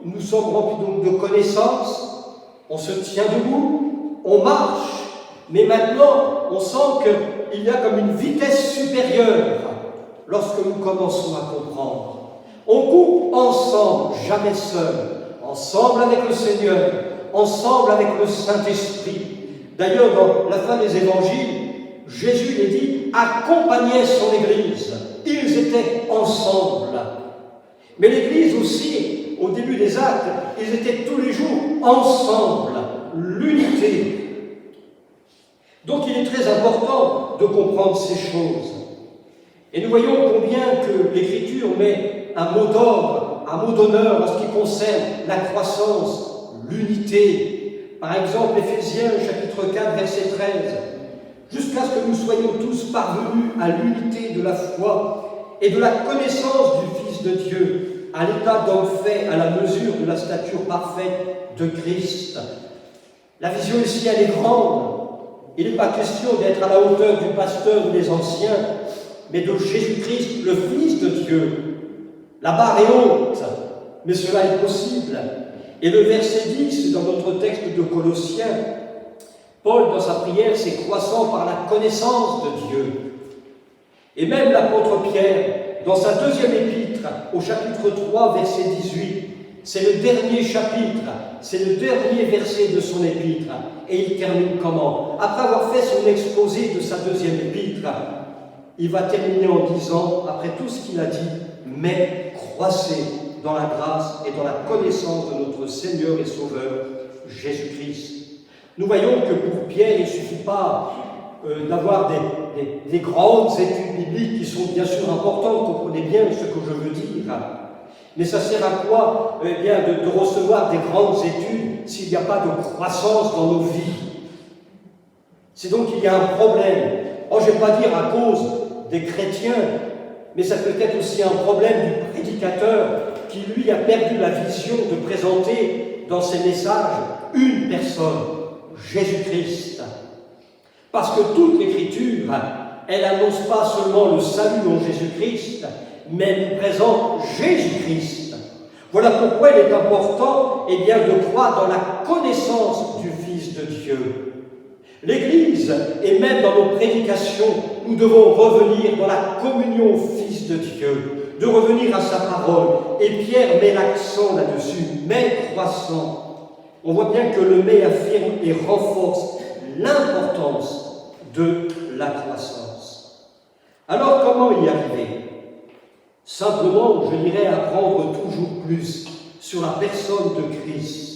nous sommes remplis donc de connaissances, on se tient debout, on marche, mais maintenant on sent qu'il y a comme une vitesse supérieure lorsque nous commençons à comprendre. On court ensemble, jamais seul, ensemble avec le Seigneur, ensemble avec le Saint-Esprit. D'ailleurs, dans la fin des évangiles, Jésus les dit, accompagnait son Église. Ils étaient ensemble. Mais l'Église aussi, au début des actes, ils étaient tous les jours ensemble, l'unité. Donc il est très important de comprendre ces choses. Et nous voyons combien que l'Écriture met un mot d'ordre, un mot d'honneur en ce qui concerne la croissance, l'unité. Par exemple, Éphésiens chapitre 4, verset 13. Jusqu'à ce que nous soyons tous parvenus à l'unité de la foi et de la connaissance du Fils de Dieu, à l'état d'homme fait à la mesure de la stature parfaite de Christ. La vision ici, elle est grande. Il n'est pas question d'être à la hauteur du pasteur ou des anciens, mais de Jésus-Christ, le Fils de Dieu. La barre est haute, mais cela est possible. Et le verset 10, dans notre texte de Colossiens, Paul, dans sa prière, c'est croissant par la connaissance de Dieu. Et même l'apôtre Pierre, dans sa deuxième épître, au chapitre 3, verset 18, c'est le dernier chapitre, c'est le dernier verset de son épître. Et il termine comment? Après avoir fait son exposé de sa deuxième épître, il va terminer en disant, après tout ce qu'il a dit, mais croissez dans la grâce et dans la connaissance de notre Seigneur et Sauveur, Jésus-Christ. Nous voyons que pour Pierre, il ne suffit pas d'avoir des grandes études bibliques qui sont bien sûr importantes, comprenez bien ce que je veux dire. Mais ça sert à quoi bien, de recevoir des grandes études s'il n'y a pas de croissance dans nos vies? C'est donc qu'il y a un problème. Oh, je ne vais pas dire à cause des chrétiens, mais ça peut être aussi un problème du prédicateur qui, lui, a perdu la vision de présenter dans ses messages une personne, Jésus-Christ. Parce que toute l'Écriture, elle n'annonce pas seulement le salut en Jésus-Christ, mais elle nous présente Jésus-Christ. Voilà pourquoi il est important eh bien, de croire dans la connaissance du Fils de Dieu. L'Église, et même dans nos prédications, nous devons revenir dans la communion au Fils de Dieu, de revenir à sa parole. Et Pierre met l'accent là-dessus, mais croissant. On voit bien que le mais affirme et renforce l'importance de la croissance. Alors, comment y arriver? Simplement, je dirais, apprendre toujours plus sur la personne de Christ.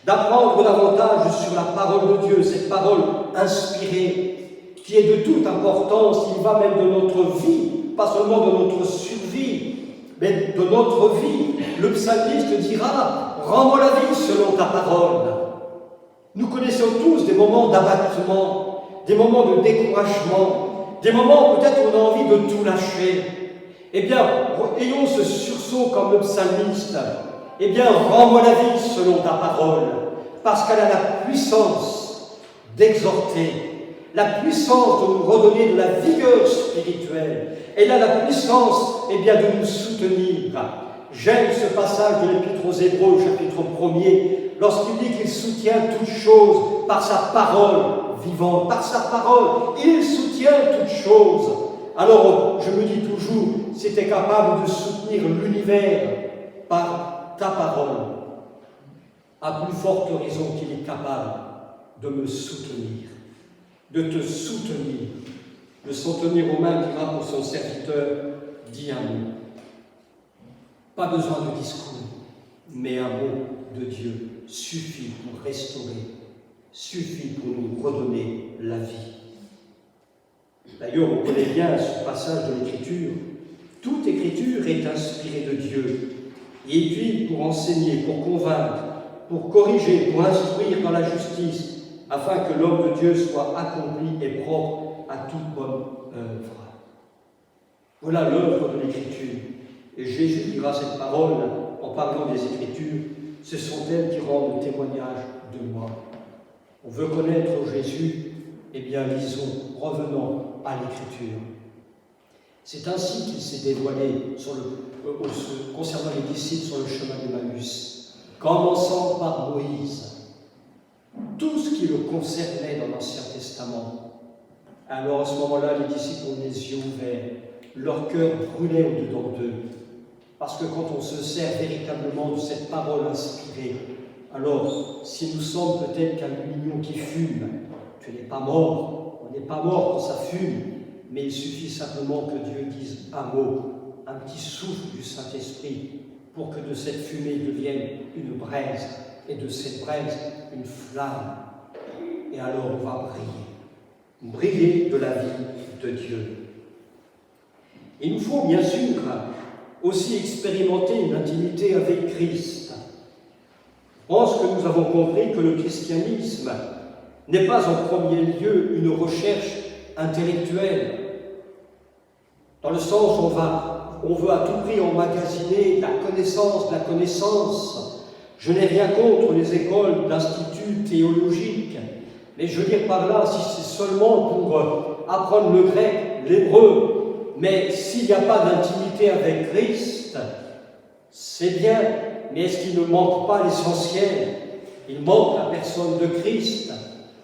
D'apprendre davantage sur la parole de Dieu, cette parole inspirée, qui est de toute importance, il va même de notre vie, pas seulement de notre survie, mais de notre vie. Le psalmiste dira, rends-moi la vie selon ta parole. Nous connaissons tous des moments d'abattement, des moments de découragement, des moments peut-être où on a envie de tout lâcher. Eh bien, ayons ce sursaut comme le psalmiste. Eh bien, rends-moi la vie selon ta parole, parce qu'elle a la puissance d'exhorter, la puissance de nous redonner de la vigueur spirituelle. Elle a la puissance, eh bien, de nous soutenir. J'aime ce passage de l'Épître aux Hébreux, chapitre 1er, lorsqu'il dit qu'il soutient toutes choses par sa parole vivante, par sa parole, il soutient toutes choses. Alors, je me dis toujours, si tu es capable de soutenir l'univers par ta parole, à plus forte raison qu'il est capable de me soutenir, de te soutenir. Le centenier romain dira pour son serviteur, dis un mot. Pas besoin de discours, mais un mot de Dieu suffit pour restaurer, suffit pour nous redonner la vie. D'ailleurs, on connaît bien ce passage de l'Écriture. Toute Écriture est inspirée de Dieu, et utile pour enseigner, pour convaincre, pour corriger, pour instruire dans la justice, afin que l'homme de Dieu soit accompli et propre à toute bonne œuvre. Voilà l'œuvre de l'Écriture. Et Jésus dira cette parole en parlant des Écritures, ce sont elles qui rendent le témoignage de moi. On veut connaître Jésus, eh bien lisons, revenons à l'Écriture. C'est ainsi qu'il s'est dévoilé concernant les disciples sur le chemin d'Emmaüs, commençant par Moïse, tout ce qui le concernait dans l'Ancien Testament. Alors à ce moment-là, les disciples ont les yeux ouverts, leur cœur brûlait au-dedans d'eux. Parce que quand on se sert véritablement de cette parole inspirée, alors si nous sommes peut-être qu'un million qui fume, tu n'es pas mort, on n'est pas mort quand ça fume, mais il suffit simplement que Dieu dise un mot, un petit souffle du Saint-Esprit, pour que de cette fumée devienne une braise, et de cette braise une flamme. Et alors on va briller de la vie de Dieu. Il nous faut bien sûr aussi expérimenter une intimité avec Christ. Je pense que nous avons compris que le christianisme n'est pas en premier lieu une recherche intellectuelle, dans le sens où on veut à tout prix emmagasiner la connaissance. Je n'ai rien contre les écoles d'instituts théologiques, mais je veux dire par là, si c'est seulement pour apprendre le grec, l'hébreu, mais s'il n'y a pas d'intimité avec Christ, c'est bien, mais est-ce qu'il ne manque pas l'essentiel? Il manque la personne de Christ.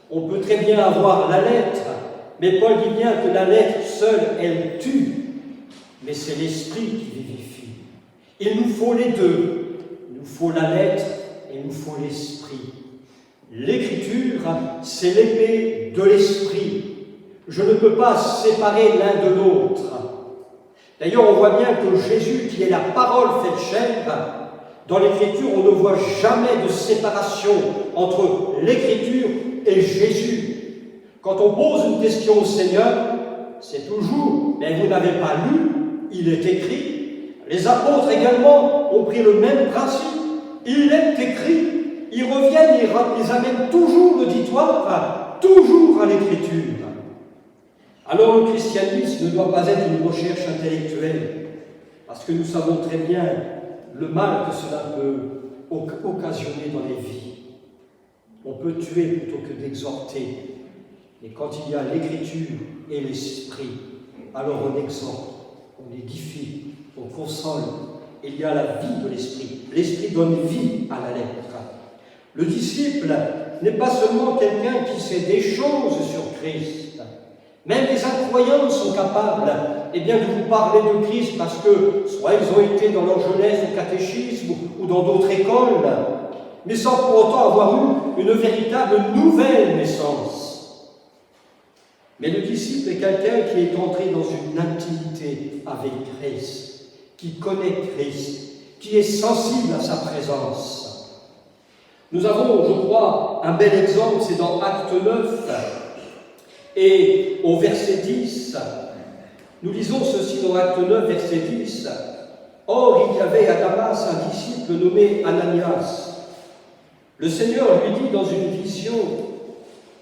On peut très bien avoir la lettre, mais Paul dit bien que la lettre seule, elle tue, mais c'est l'esprit qui vivifie. Il nous faut les deux. Il nous faut la lettre et il nous faut l'esprit. L'Écriture, c'est l'épée de l'esprit. Je ne peux pas séparer l'un de l'autre. D'ailleurs, on voit bien que Jésus, qui est la parole faite chair, dans l'Écriture, on ne voit jamais de séparation entre l'Écriture et Jésus. Quand on pose une question au Seigneur, c'est toujours « Mais vous n'avez pas lu, il est écrit ». Les apôtres également ont pris le même principe. Il est écrit. Ils reviennent et ils amènent toujours l'auditoire, toujours à l'Écriture. Alors le christianisme ne doit pas être une recherche intellectuelle, parce que nous savons très bien le mal que cela peut occasionner dans les vies. On peut tuer plutôt que d'exhorter. Et quand il y a l'Écriture et l'Esprit, alors on exhorte, on édifie, on console. Il y a la vie de l'Esprit. L'Esprit donne vie à la lettre. Le disciple n'est pas seulement quelqu'un qui sait des choses sur Christ. Même les incroyants sont capables de vous parler de Christ parce que soit ils ont été dans leur jeunesse au catéchisme ou dans d'autres écoles, mais sans pour autant avoir eu une véritable nouvelle naissance. Mais le disciple est quelqu'un qui est entré dans une intimité avec Christ, qui connaît Christ, qui est sensible à sa présence. Nous avons, je crois, un bel exemple, c'est dans Acte 9, et au verset 10, nous lisons ceci dans Acte 9, verset 10. Or, il y avait à Damas un disciple nommé Ananias. Le Seigneur lui dit dans une vision,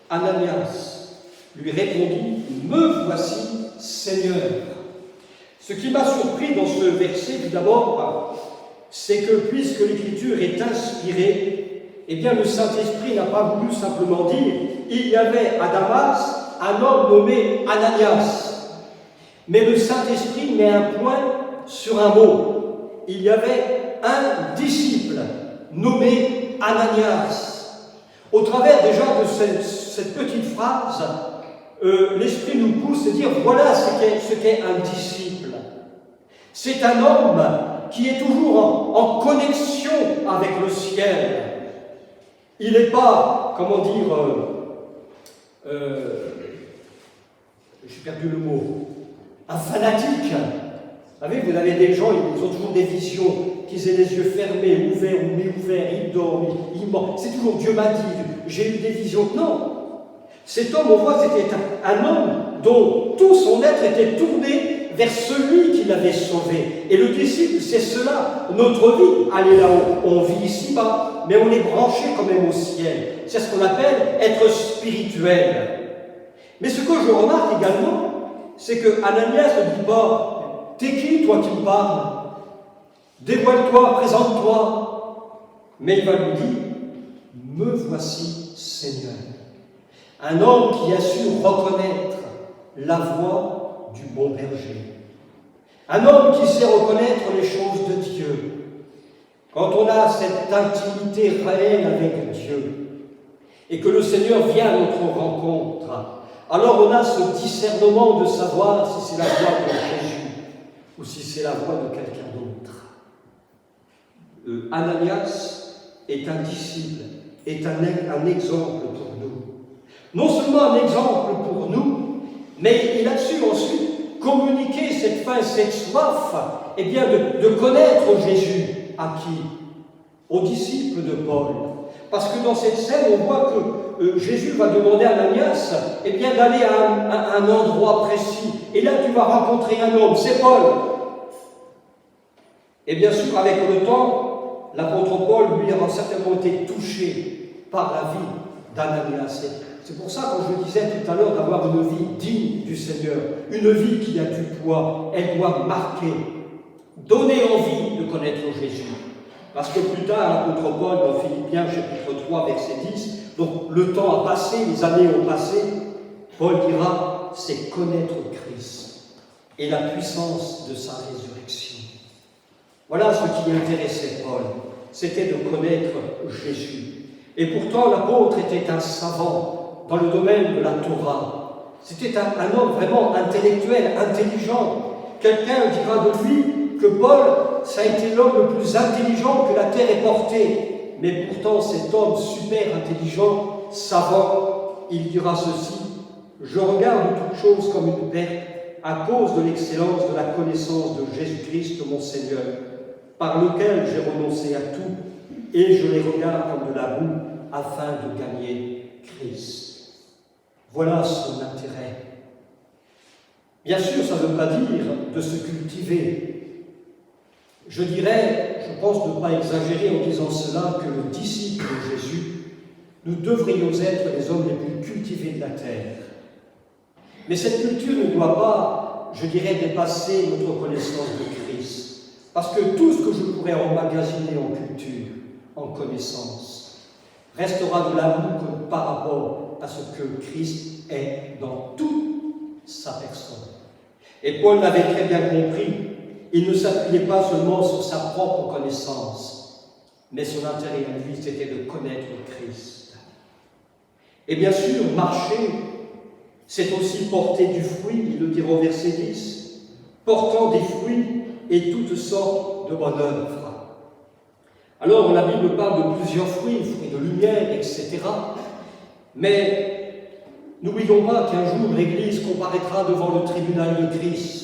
Ananias lui répondit, me voici, Seigneur. Ce qui m'a surpris dans ce verset, tout d'abord, c'est que puisque l'Écriture est inspirée, eh bien le Saint-Esprit n'a pas voulu simplement dire il y avait à Damas un homme nommé Ananias. Mais le Saint-Esprit met un point sur un mot. il y avait un disciple nommé Ananias. Au travers déjà de cette petite phrase, l'Esprit nous pousse à dire voilà ce qu'est un disciple. C'est un homme qui est toujours en connexion avec le ciel. Il n'est pas, comment dire, j'ai perdu le mot, un fanatique. Vous savez, vous avez des gens, ils ont toujours des visions, qu'ils aient les yeux fermés, ouverts ou mi-ouverts, ils dorment, ils mentent. C'est toujours Dieu m'a dit, j'ai eu des visions. Non. Cet homme, on voit, c'était un homme dont tout son être était tourné vers celui qui l'avait sauvé. Et le disciple, c'est cela. Notre vie, elle est là-haut. On vit ici-bas, mais on est branché quand même au ciel. C'est ce qu'on appelle être spirituel. Mais ce que je remarque également, c'est que Ananias ne dit pas « T'es qui, toi qui me parles? Dévoile-toi, présente-toi. » Mais il va lui dire « Me voici, Seigneur. » Un homme qui a su reconnaître la voix du bon berger. Un homme qui sait reconnaître les choses de Dieu. Quand on a cette intimité réelle avec Dieu et que le Seigneur vient à notre rencontre, alors on a ce discernement de savoir si c'est la voix de Jésus ou si c'est la voix de quelqu'un d'autre. Ananias est un disciple, est un exemple pour nous. Non seulement un exemple pour nous, mais il a su ensuite communiquer cette faim, cette soif, eh bien de connaître Jésus. À qui? Aux disciples de Paul. Parce que dans cette scène, on voit que Jésus va demander à Ananias eh bien, d'aller à un endroit précis. Et là, tu vas rencontrer un homme, c'est Paul. Et bien sûr, avec le temps, l'apôtre Paul, lui, aura certainement été touché par la vie d'Ananias. C'est pour ça, quand je disais tout à l'heure, d'avoir une vie digne du Seigneur, une vie qui a du poids, elle doit marquer, donner envie de connaître Jésus. Parce que plus tard, l'apôtre Paul, dans Philippiens, chapitre 3, verset 10, donc le temps a passé, les années ont passé, Paul dira, c'est connaître Christ et la puissance de sa résurrection. Voilà ce qui intéressait Paul, c'était de connaître Jésus. Et pourtant, l'apôtre était un savant dans le domaine de la Torah. C'était un homme vraiment intellectuel, intelligent. Quelqu'un dira de lui que Paul, ça a été l'homme le plus intelligent que la terre ait porté. Mais pourtant, cet homme super intelligent, savant, il dira ceci: je regarde toute chose comme une perte à cause de l'excellence de la connaissance de Jésus-Christ, mon Seigneur, par lequel j'ai renoncé à tout, et je les regarde comme de la boue, afin de gagner Christ. Voilà son intérêt. Bien sûr, ça ne veut pas dire de se cultiver. Je dirais, je pense ne pas exagérer en disant cela, que le disciple de Jésus, nous devrions être les hommes les plus cultivés de la terre. Mais cette culture ne doit pas, je dirais, dépasser notre connaissance de Christ. Parce que tout ce que je pourrais emmagasiner en culture, en connaissance, restera de l'amour par rapport à ce que Christ est dans toute sa personne. Et Paul l'avait très bien compris. Il ne s'appuyait pas seulement sur sa propre connaissance, mais son intérêt à lui, c'était de connaître Christ. Et bien sûr, marcher, c'est aussi porter du fruit, il le dira au verset 10, portant des fruits et toutes sortes de bonnes œuvres. Alors, la Bible parle de plusieurs fruits, fruits de lumière, etc. Mais n'oublions pas qu'un jour, l'Église comparaîtra devant le tribunal de Christ.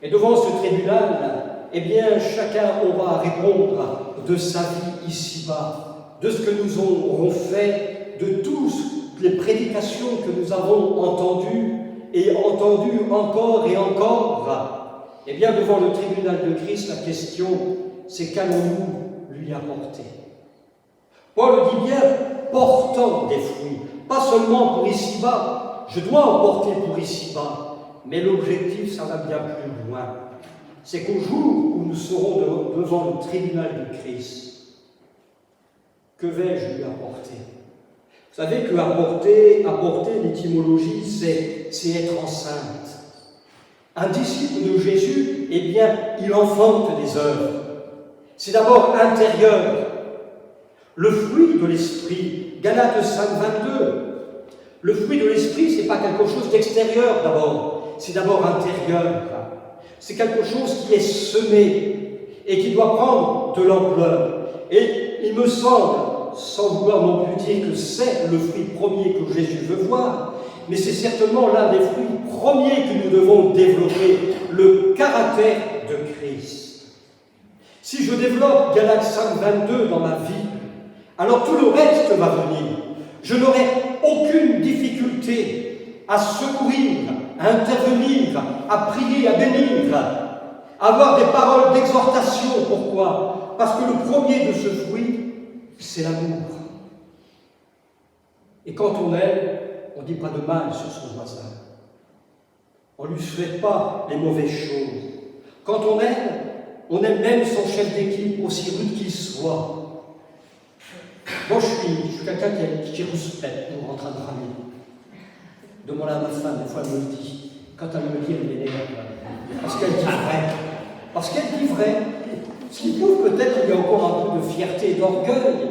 Et devant ce tribunal, eh bien, chacun aura à répondre de sa vie ici-bas, de ce que nous aurons fait, de toutes les prédications que nous avons entendues et entendues encore et encore. Eh bien, devant le tribunal de Christ, la question, c'est qu'allons-nous lui apporter? Paul dit bien, portant des fruits, pas seulement pour ici-bas, je dois en porter pour ici-bas, mais l'objectif, ça va bien plus loin. C'est qu'au jour où nous serons devant le tribunal de Christ, que vais-je lui apporter? Vous savez que apporter l'étymologie, c'est être enceinte. Un disciple de Jésus, eh bien, il enfante des œuvres. C'est d'abord intérieur. Le fruit de l'esprit, Galates 5, 22. Le fruit de l'esprit, ce n'est pas quelque chose d'extérieur d'abord, c'est d'abord intérieur. C'est quelque chose qui est semé et qui doit prendre de l'ampleur. Et il me semble, sans vouloir non plus dire que c'est le fruit premier que Jésus veut voir, mais c'est certainement l'un des fruits premiers que nous devons développer, le caractère de Christ. Si je développe Galates 5, 22 dans ma vie, alors tout le reste va venir. Je n'aurai aucune difficulté à secourir, à intervenir, à prier, à bénir, à avoir des paroles d'exhortation. Pourquoi? Parce que le premier de ce fruit, c'est l'amour. Et quand on aime, on ne dit pas de mal sur son voisin. On ne lui souhaite pas les mauvaises choses. Quand on aime même son chef d'équipe, aussi rude qu'il soit. Moi, je suis quelqu'un qui respecte pour rentrer de ramener. Demandez à ma femme, des fois elle me le dit. Quand elle me le dit, elle m'énerve. Parce qu'elle dit vrai. Parce qu'elle dit vrai. Ce qui prouve peut-être qu'il y a encore un peu de fierté et d'orgueil.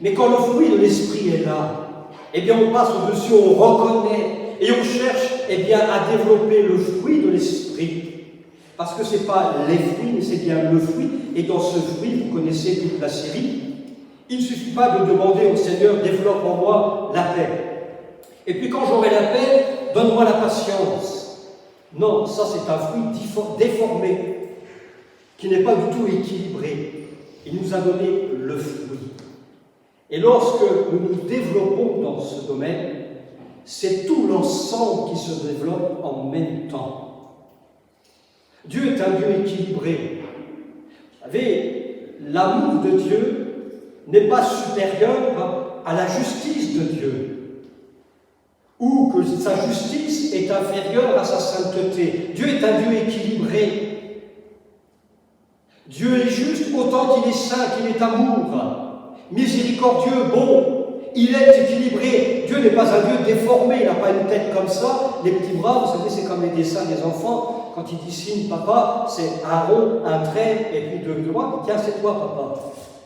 Mais quand le fruit de l'esprit est là, eh bien on passe au-dessus, on reconnaît et on cherche eh bien, à développer le fruit de l'esprit. Parce que ce n'est pas les fruits, mais c'est bien le fruit. Et dans ce fruit, vous connaissez toute la série. Il ne suffit pas de demander au Seigneur, développe en moi la paix. Et puis quand j'aurai la paix, donne-moi la patience. Non, ça c'est un fruit déformé, qui n'est pas du tout équilibré. Il nous a donné le fruit. Et lorsque nous nous développons dans ce domaine, c'est tout l'ensemble qui se développe en même temps. Dieu est un Dieu équilibré. Vous savez, l'amour de Dieu n'est pas supérieur à la justice de Dieu, ou que sa justice est inférieure à sa sainteté. Dieu est un Dieu équilibré. Dieu est juste autant qu'il est saint, qu'il est amour, miséricordieux, bon. Il est équilibré. Dieu n'est pas un Dieu déformé, il n'a pas une tête comme ça. Les petits bras, vous savez, c'est comme les dessins des enfants. Quand il dessine papa, c'est un rond, un trait, et puis deux doigts. Tiens, c'est toi, papa.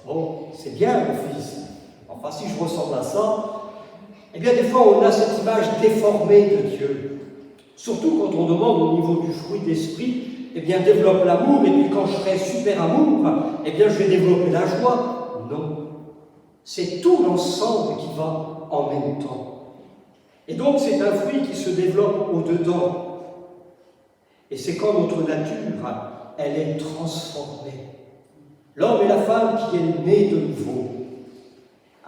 Bon, c'est bien, mon fils. Enfin, si je ressemble à ça, eh bien, des fois, on a cette image déformée de Dieu. Surtout quand on demande au niveau du fruit d'esprit, eh bien, développe l'amour, et puis quand je serai super amour, eh bien, je vais développer la joie. Non. C'est tout l'ensemble qui va en même temps. Et donc, c'est un fruit qui se développe au-dedans. Et c'est quand notre nature, elle est transformée. L'homme et la femme qui est née de nouveau.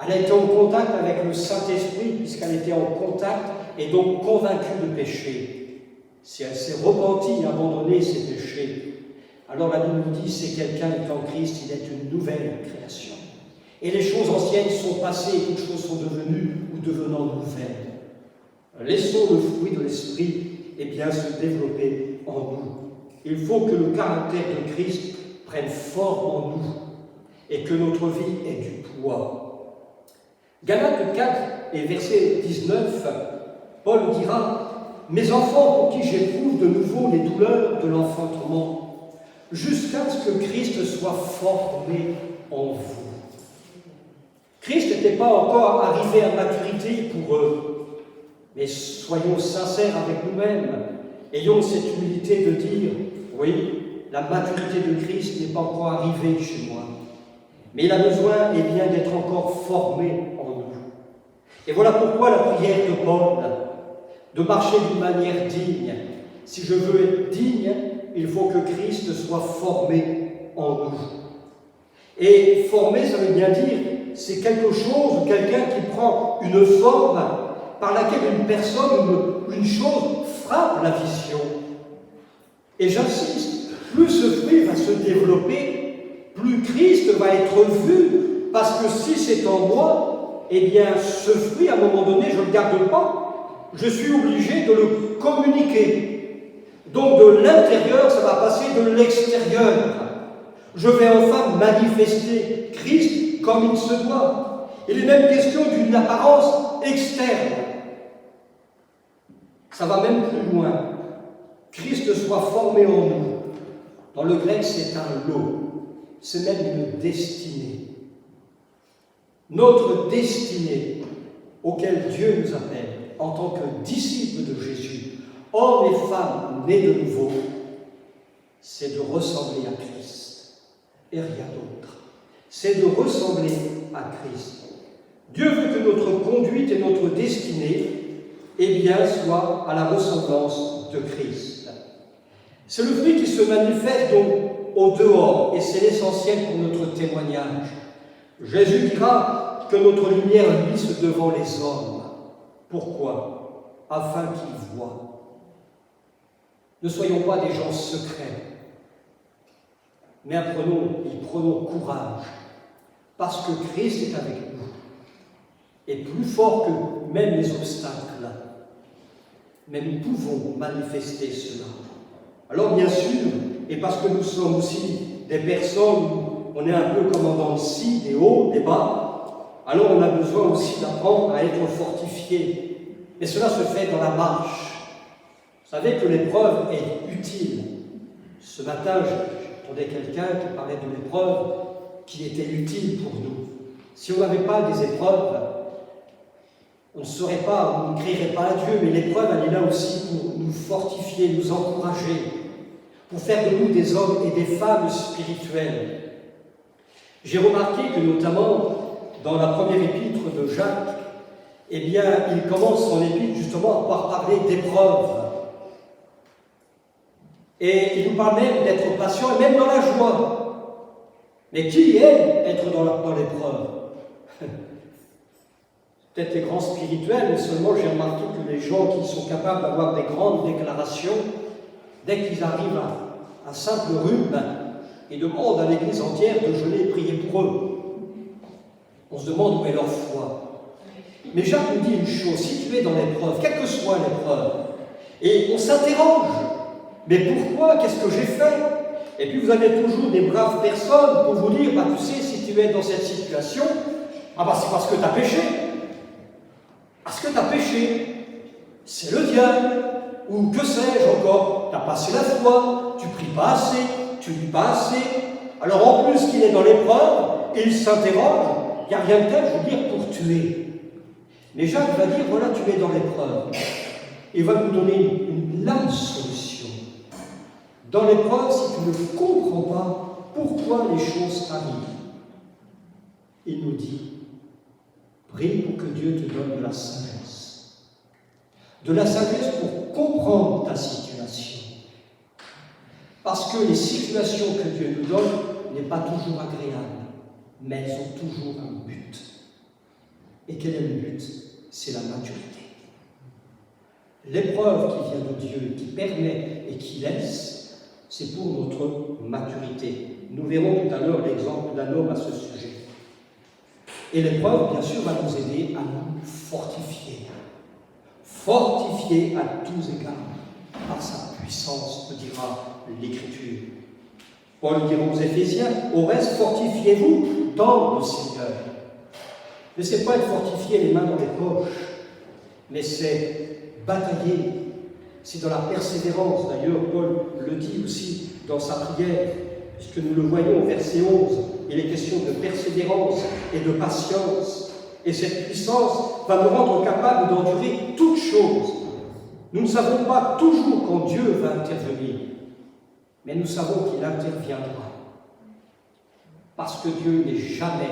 Elle a été en contact avec le Saint-Esprit, puisqu'elle était en contact et donc convaincue de péché. Si elle s'est repentie et abandonné ses péchés, alors la Bible nous dit c'est quelqu'un qui est en Christ, il est une nouvelle création. Et les choses anciennes sont passées et toutes choses sont devenues ou devenant nouvelles. Laissons le fruit de l'Esprit eh bien, se développer en nous. Il faut que le caractère de Christ prenne forme en nous et que notre vie ait du poids. Galates 4 et verset 19, Paul dira « Mes enfants pour qui j'éprouve de nouveau les douleurs de l'enfantement, jusqu'à ce que Christ soit formé en vous. » Christ n'était pas encore arrivé à maturité pour eux, mais soyons sincères avec nous-mêmes, ayons cette humilité de dire « Oui, la maturité de Christ n'est pas encore arrivée chez moi, mais il a besoin eh bien, d'être encore formé en nous. » Et voilà pourquoi la prière de Paul, de marcher d'une manière digne. Si je veux être digne, il faut que Christ soit formé en nous. Et former, ça veut bien dire, c'est quelque chose ou quelqu'un qui prend une forme par laquelle une personne, une chose frappe la vision. Et j'insiste, plus ce fruit va se développer, plus Christ va être vu, parce que si c'est en moi, eh bien ce fruit, à un moment donné, je ne le garde pas, je suis obligé de le communiquer. Donc de l'intérieur, ça va passer de l'extérieur. Je vais enfin manifester Christ comme il se doit. Il est même question d'une apparence externe. Ça va même plus loin. Christ soit formé en nous. Dans le grec, c'est un lot, c'est même une destinée. Notre destinée, auquel Dieu nous appelle en tant que disciples de Jésus, hommes et femmes nés de nouveau, c'est de ressembler à Christ et rien d'autre. C'est de ressembler à Christ. Dieu veut que notre conduite et notre destinée, eh bien, soient à la ressemblance de Christ. C'est le fruit qui se manifeste donc au dehors, et c'est l'essentiel pour notre témoignage. Jésus dira que notre lumière luise devant les hommes. Pourquoi? Afin qu'ils voient. Ne soyons pas des gens secrets, mais prenons courage, parce que Christ est avec nous, et plus fort que même les obstacles, mais nous pouvons manifester cela. Alors bien sûr, et parce que nous sommes aussi des personnes où on est un peu comme en dents de scie, des hauts, des bas, alors on a besoin aussi d'apprendre à être fortifié. Mais cela se fait dans la marche. Vous savez que l'épreuve est utile. Ce matin, j'entendais quelqu'un qui parlait de l'épreuve qui était utile pour nous. Si on n'avait pas des épreuves, on ne saurait pas, on ne crierait pas à Dieu, mais l'épreuve, elle est là aussi pour nous fortifier, nous encourager, pour faire de nous des hommes et des femmes spirituels. J'ai remarqué que notamment dans la première épître de Jacques, eh bien, il commence son épître justement par parler d'épreuves. Et il nous parle même d'être patient et même dans la joie. Mais qui aime être dans l'épreuve? Peut-être les grands spirituels, mais seulement j'ai remarqué que les gens qui sont capables d'avoir des grandes déclarations, dès qu'ils arrivent à un simple rhume, ils demandent à l'église entière de jeûner et prier pour eux. On se demande où est leur foi. Mais Jacques nous dit une chose, si tu es dans l'épreuve, quelle que soit l'épreuve, et on s'interroge, mais pourquoi? Qu'est-ce que j'ai fait? Et puis vous avez toujours des braves personnes pour vous dire, tu sais, si tu es dans cette situation, c'est parce que tu as péché. Parce que tu as péché. C'est le diable. Ou que sais-je encore, tu as passé la foi, tu pries pas assez, tu lis pas assez. Alors en plus qu'il est dans l'épreuve, il s'interroge, il n'y a rien de tel, je veux dire, pour tuer. Mais Jacques va dire, voilà, tu es dans l'épreuve. Il va nous donner la solution. Dans l'épreuve, si tu ne comprends pas pourquoi les choses arrivent, il nous dit, prie pour que Dieu te donne de la sagesse. De la sagesse pour comprendre ta situation. Parce que les situations que Dieu nous donne n'est pas toujours agréable, mais elles ont toujours un but. Et quel est le but? C'est la maturité. L'épreuve qui vient de Dieu, qui permet et qui laisse, c'est pour notre maturité. Nous verrons tout à l'heure l'exemple d'un homme à ce sujet. Et l'épreuve, bien sûr, va nous aider à nous fortifier. Fortifier à tous égards par sa puissance, nous dira l'Écriture. Paul dira aux Éphésiens, au reste, fortifiez-vous dans le Seigneur. Mais ce n'est pas être fortifié les mains dans les poches, mais c'est batailler. C'est dans la persévérance. D'ailleurs, Paul le dit aussi dans sa prière, puisque nous le voyons au verset 11. Il est question de persévérance et de patience. Et cette puissance va nous rendre capables d'endurer toutes choses. Nous ne savons pas toujours quand Dieu va intervenir, mais nous savons qu'il interviendra. Parce que Dieu n'est jamais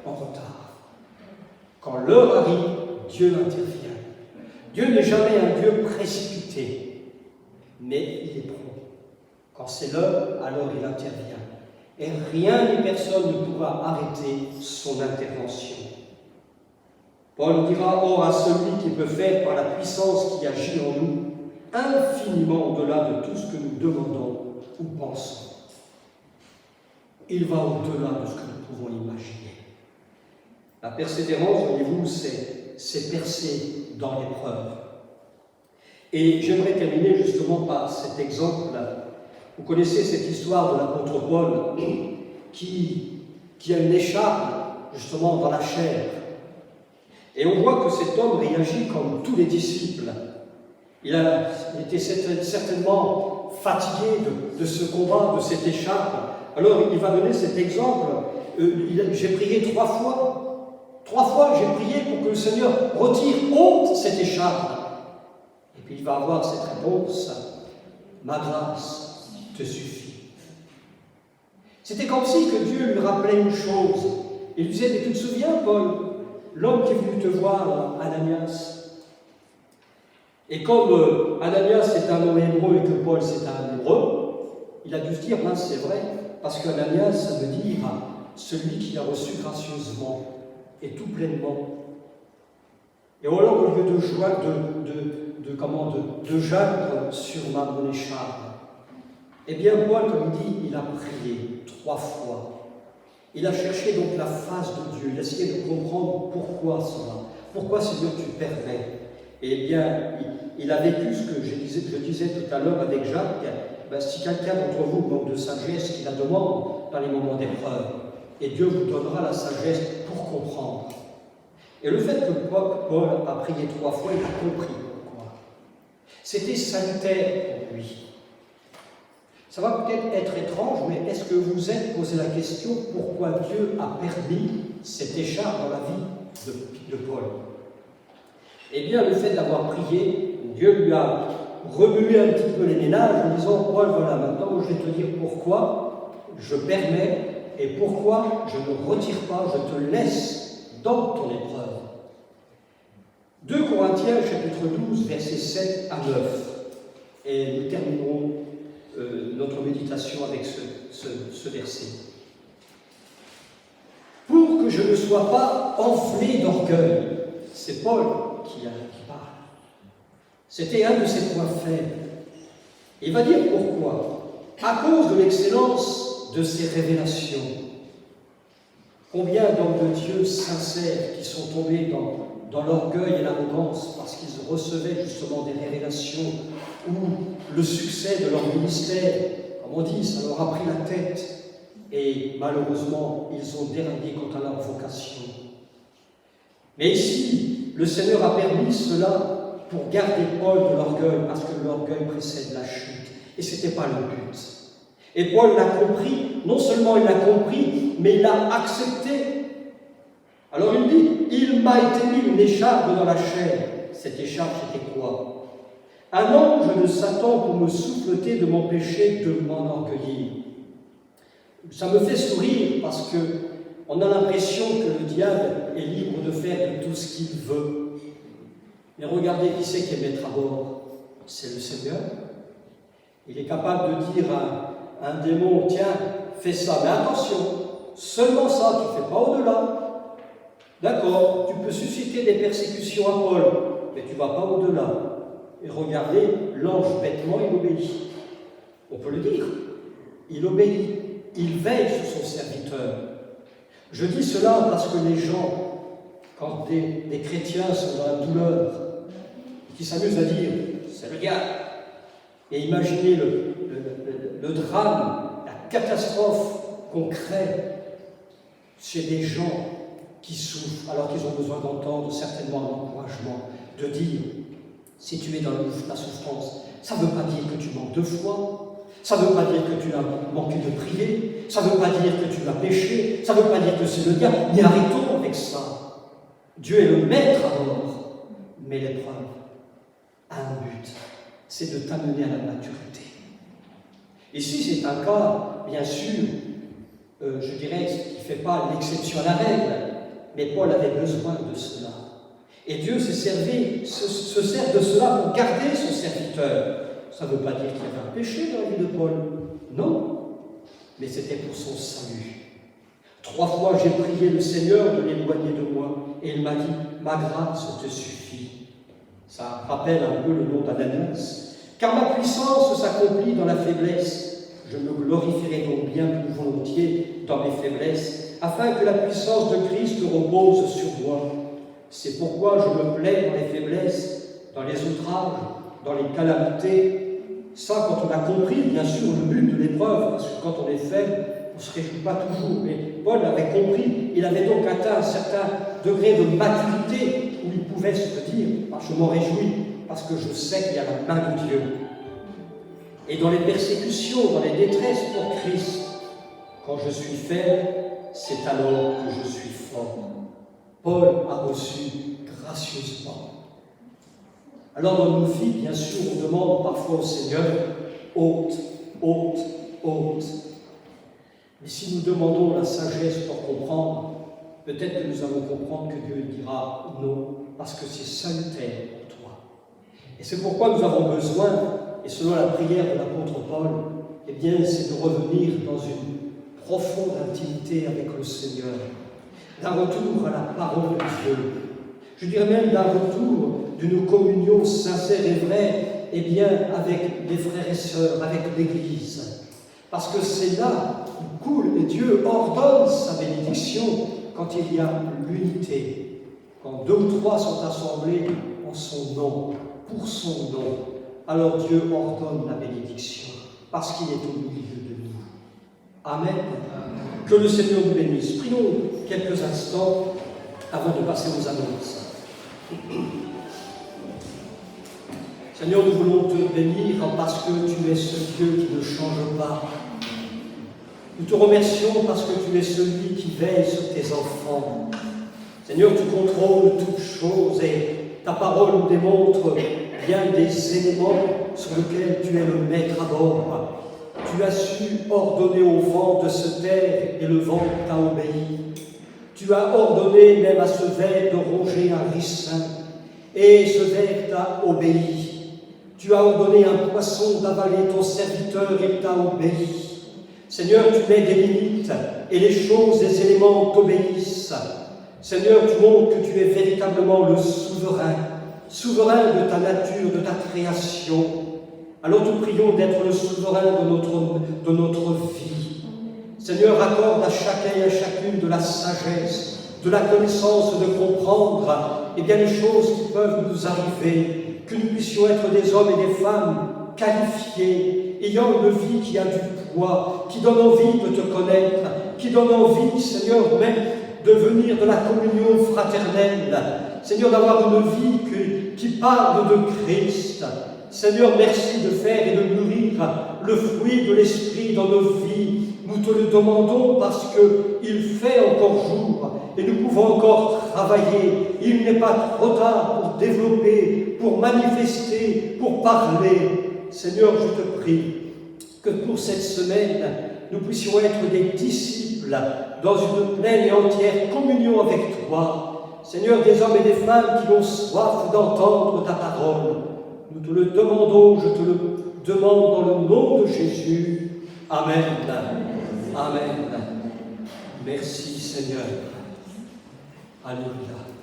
en retard. Quand l'heure arrive, Dieu intervient. Dieu n'est jamais un Dieu précipité, mais il est prompt. Quand c'est l'heure, alors il intervient. Et rien ni personne ne pourra arrêter son intervention. Paul dira, or à celui qui peut faire par la puissance qui agit en nous, infiniment au-delà de tout ce que nous demandons ou pensons. Il va au-delà de ce que nous pouvons imaginer. La persévérance, voyez-vous, c'est percer dans l'épreuve. Et j'aimerais terminer justement par cet exemple-là. Vous connaissez cette histoire de l'apôtre Paul qui a une écharpe justement dans la chair. Et on voit que cet homme réagit comme tous les disciples. Il était certainement fatigué de ce combat, de cette écharpe. Alors il va donner cet exemple. J'ai prié 3 fois. 3 fois j'ai prié pour que le Seigneur retire, ôte cette écharpe. Et puis il va avoir cette réponse: ma grâce te suffit. C'était comme si que Dieu lui rappelait une chose. Il lui disait: mais tu te souviens, Paul, l'homme qui est venu te voir, Ananias? Et comme Ananias c'est un nom hébreu et que Paul c'est un hébreu, il a dû se dire: mince, c'est vrai, parce qu'Ananias, ça veut dire celui qui a reçu gracieusement et tout pleinement. Et alors, au lieu de joie, de geindre sur mon écharpe, eh bien, Paul, comme il dit, il a prié 3 fois. Il a cherché donc la face de Dieu, il a essayé de comprendre pourquoi cela, pourquoi Seigneur tu permets. Eh bien, il a vécu ce que je disais tout à l'heure avec Jacques. Si quelqu'un d'entre vous manque de sagesse, qu'il la demande dans les moments d'épreuve, et Dieu vous donnera la sagesse pour comprendre. Et le fait que Paul a prié 3 fois, il a compris pourquoi. C'était salutaire pour lui. Ça va peut-être être étrange, mais est-ce que vous êtes posé la question pourquoi Dieu a permis cette écharpe dans la vie de Paul? Eh bien, le fait d'avoir prié, Dieu lui a remué un petit peu les ménages en disant: Paul, voilà, maintenant je vais te dire pourquoi je permets et pourquoi je ne retire pas, je te laisse dans ton épreuve. 2 Corinthiens, chapitre 12, versets 7 à 9. Et nous terminerons notre méditation avec ce verset. Pour que je ne sois pas enflé d'orgueil, c'est Paul qui parle. C'était un de ses points faibles. Il va dire pourquoi. À cause de l'excellence de ses révélations. Combien d'hommes de Dieu sincères qui sont tombés dans l'orgueil et l'arrogance parce qu'ils recevaient justement des révélations ou le succès de leur ministère, comme on dit, ça leur a pris la tête et malheureusement ils ont déraillé quant à leur vocation. Mais ici, le Seigneur a permis cela pour garder Paul de l'orgueil, parce que l'orgueil précède la chute et ce n'était pas le but. Et Paul l'a compris, non seulement il l'a compris, mais il l'a accepté. Alors il dit: il m'a été mis une écharpe dans la chair. Cette écharpe, c'était quoi? Un ange de Satan pour me souffleter de m'empêcher de m'enorgueillir. Ça me fait sourire parce qu'on a l'impression que le diable est libre de faire tout ce qu'il veut. Mais regardez qui c'est qui est maître à bord. C'est le Seigneur. Il est capable de dire à un démon: tiens, fais ça, mais attention, seulement ça, tu ne fais pas au-delà. D'accord, tu peux susciter des persécutions à Paul, mais tu ne vas pas au-delà. Et regardez, l'ange bêtement, il obéit. On peut le dire. Il obéit. Il veille sur son serviteur. Je dis cela parce que les gens, quand des chrétiens sont dans la douleur, qui s'amusent à dire: c'est le diable. Et imaginez le drame, la catastrophe qu'on crée chez des gens qui souffrent, alors qu'ils ont besoin d'entendre certainement un encouragement, de dire: si tu es dans la souffrance, ça ne veut pas dire que tu manques de foi, ça ne veut pas dire que tu as manqué de prier, ça ne veut pas dire que tu as péché, ça ne veut pas dire que c'est le diable, mais arrêtons avec ça. Dieu est le maître à bord, mais l'épreuve a un but, c'est de t'amener à la maturité. Ici, c'est un cas, bien sûr, je dirais, qui ne fait pas l'exception à la règle, mais Paul avait besoin de cela. Et Dieu se sert de cela pour garder son serviteur. Ça ne veut pas dire qu'il y avait un péché dans la vie de Paul. Non. Mais c'était pour son salut. 3 fois j'ai prié le Seigneur de l'éloigner de moi. Et il m'a dit: ma grâce te suffit. Ça rappelle un peu le nom d'Ananias. Car ma puissance s'accomplit dans la faiblesse. Je me glorifierai donc bien plus volontiers dans mes faiblesses, afin que la puissance de Christ repose sur moi. C'est pourquoi je me plais dans les faiblesses, dans les outrages, dans les calamités. Ça, quand on a compris, bien sûr, le but de l'épreuve, parce que quand on est faible, on ne se réjouit pas toujours. Mais Paul avait compris, il avait donc atteint un certain degré de maturité où il pouvait se dire, je m'en réjouis, parce que je sais qu'il y a la main de Dieu. Et dans les persécutions, dans les détresses pour Christ, quand je suis faible, c'est alors que je suis fort. Paul a reçu gracieusement. Alors dans nos vies, bien sûr, on demande parfois au Seigneur, ôte, ôte, ôte. Mais si nous demandons la sagesse pour comprendre, peut-être que nous allons comprendre que Dieu dira non, parce que c'est salutaire pour toi. Et c'est pourquoi nous avons besoin, et selon la prière de l'apôtre Paul, eh bien, c'est de revenir dans une profonde intimité avec le Seigneur, d'un retour à la parole de Dieu. Je dirais même d'un retour d'une communion sincère et vraie, eh bien, avec les frères et sœurs, avec l'Église. Parce que c'est là où coule, et Dieu ordonne sa bénédiction quand il y a l'unité. Quand 2 ou 3 sont assemblés en son nom, pour son nom, alors Dieu ordonne la bénédiction, parce qu'il est au milieu de nous. Amen. Que le Seigneur nous bénisse. Prions quelques instants avant de passer aux annonces. Seigneur, nous voulons te bénir parce que tu es ce Dieu qui ne change pas. Nous te remercions parce que tu es celui qui veille sur tes enfants. Seigneur, tu contrôles toutes choses et ta parole nous démontre bien des éléments sur lesquels tu es le maître à bord. Tu as su ordonner au vent de se taire et le vent t'a obéi. Tu as ordonné même à ce ver de ronger un ricin et ce ver t'a obéi. Tu as ordonné à un poisson d'avaler ton serviteur et t'a obéi. Seigneur, tu mets des limites et les choses, les éléments t'obéissent. Seigneur, tu montres que tu es véritablement le souverain, souverain de ta nature, de ta création. Alors nous prions d'être le souverain de notre vie. Seigneur, accorde à chacun et à chacune de la sagesse, de la connaissance, de comprendre eh bien, les choses qui peuvent nous arriver, que nous puissions être des hommes et des femmes qualifiés, ayant une vie qui a du poids, qui donne envie de te connaître, qui donne envie, Seigneur, même de venir de la communion fraternelle. Seigneur, d'avoir une vie qui parle de Christ. Seigneur, merci de faire et de nourrir le fruit de l'Esprit dans nos vies. Nous te le demandons parce qu'il fait encore jour et nous pouvons encore travailler. Il n'est pas trop tard pour développer, pour manifester, pour parler. Seigneur, je te prie que pour cette semaine, nous puissions être des disciples dans une pleine et entière communion avec toi. Seigneur, des hommes et des femmes qui ont soif d'entendre ta parole. Nous te le demandons, je te le demande dans le nom de Jésus. Amen. Amen. Merci Seigneur. Alléluia.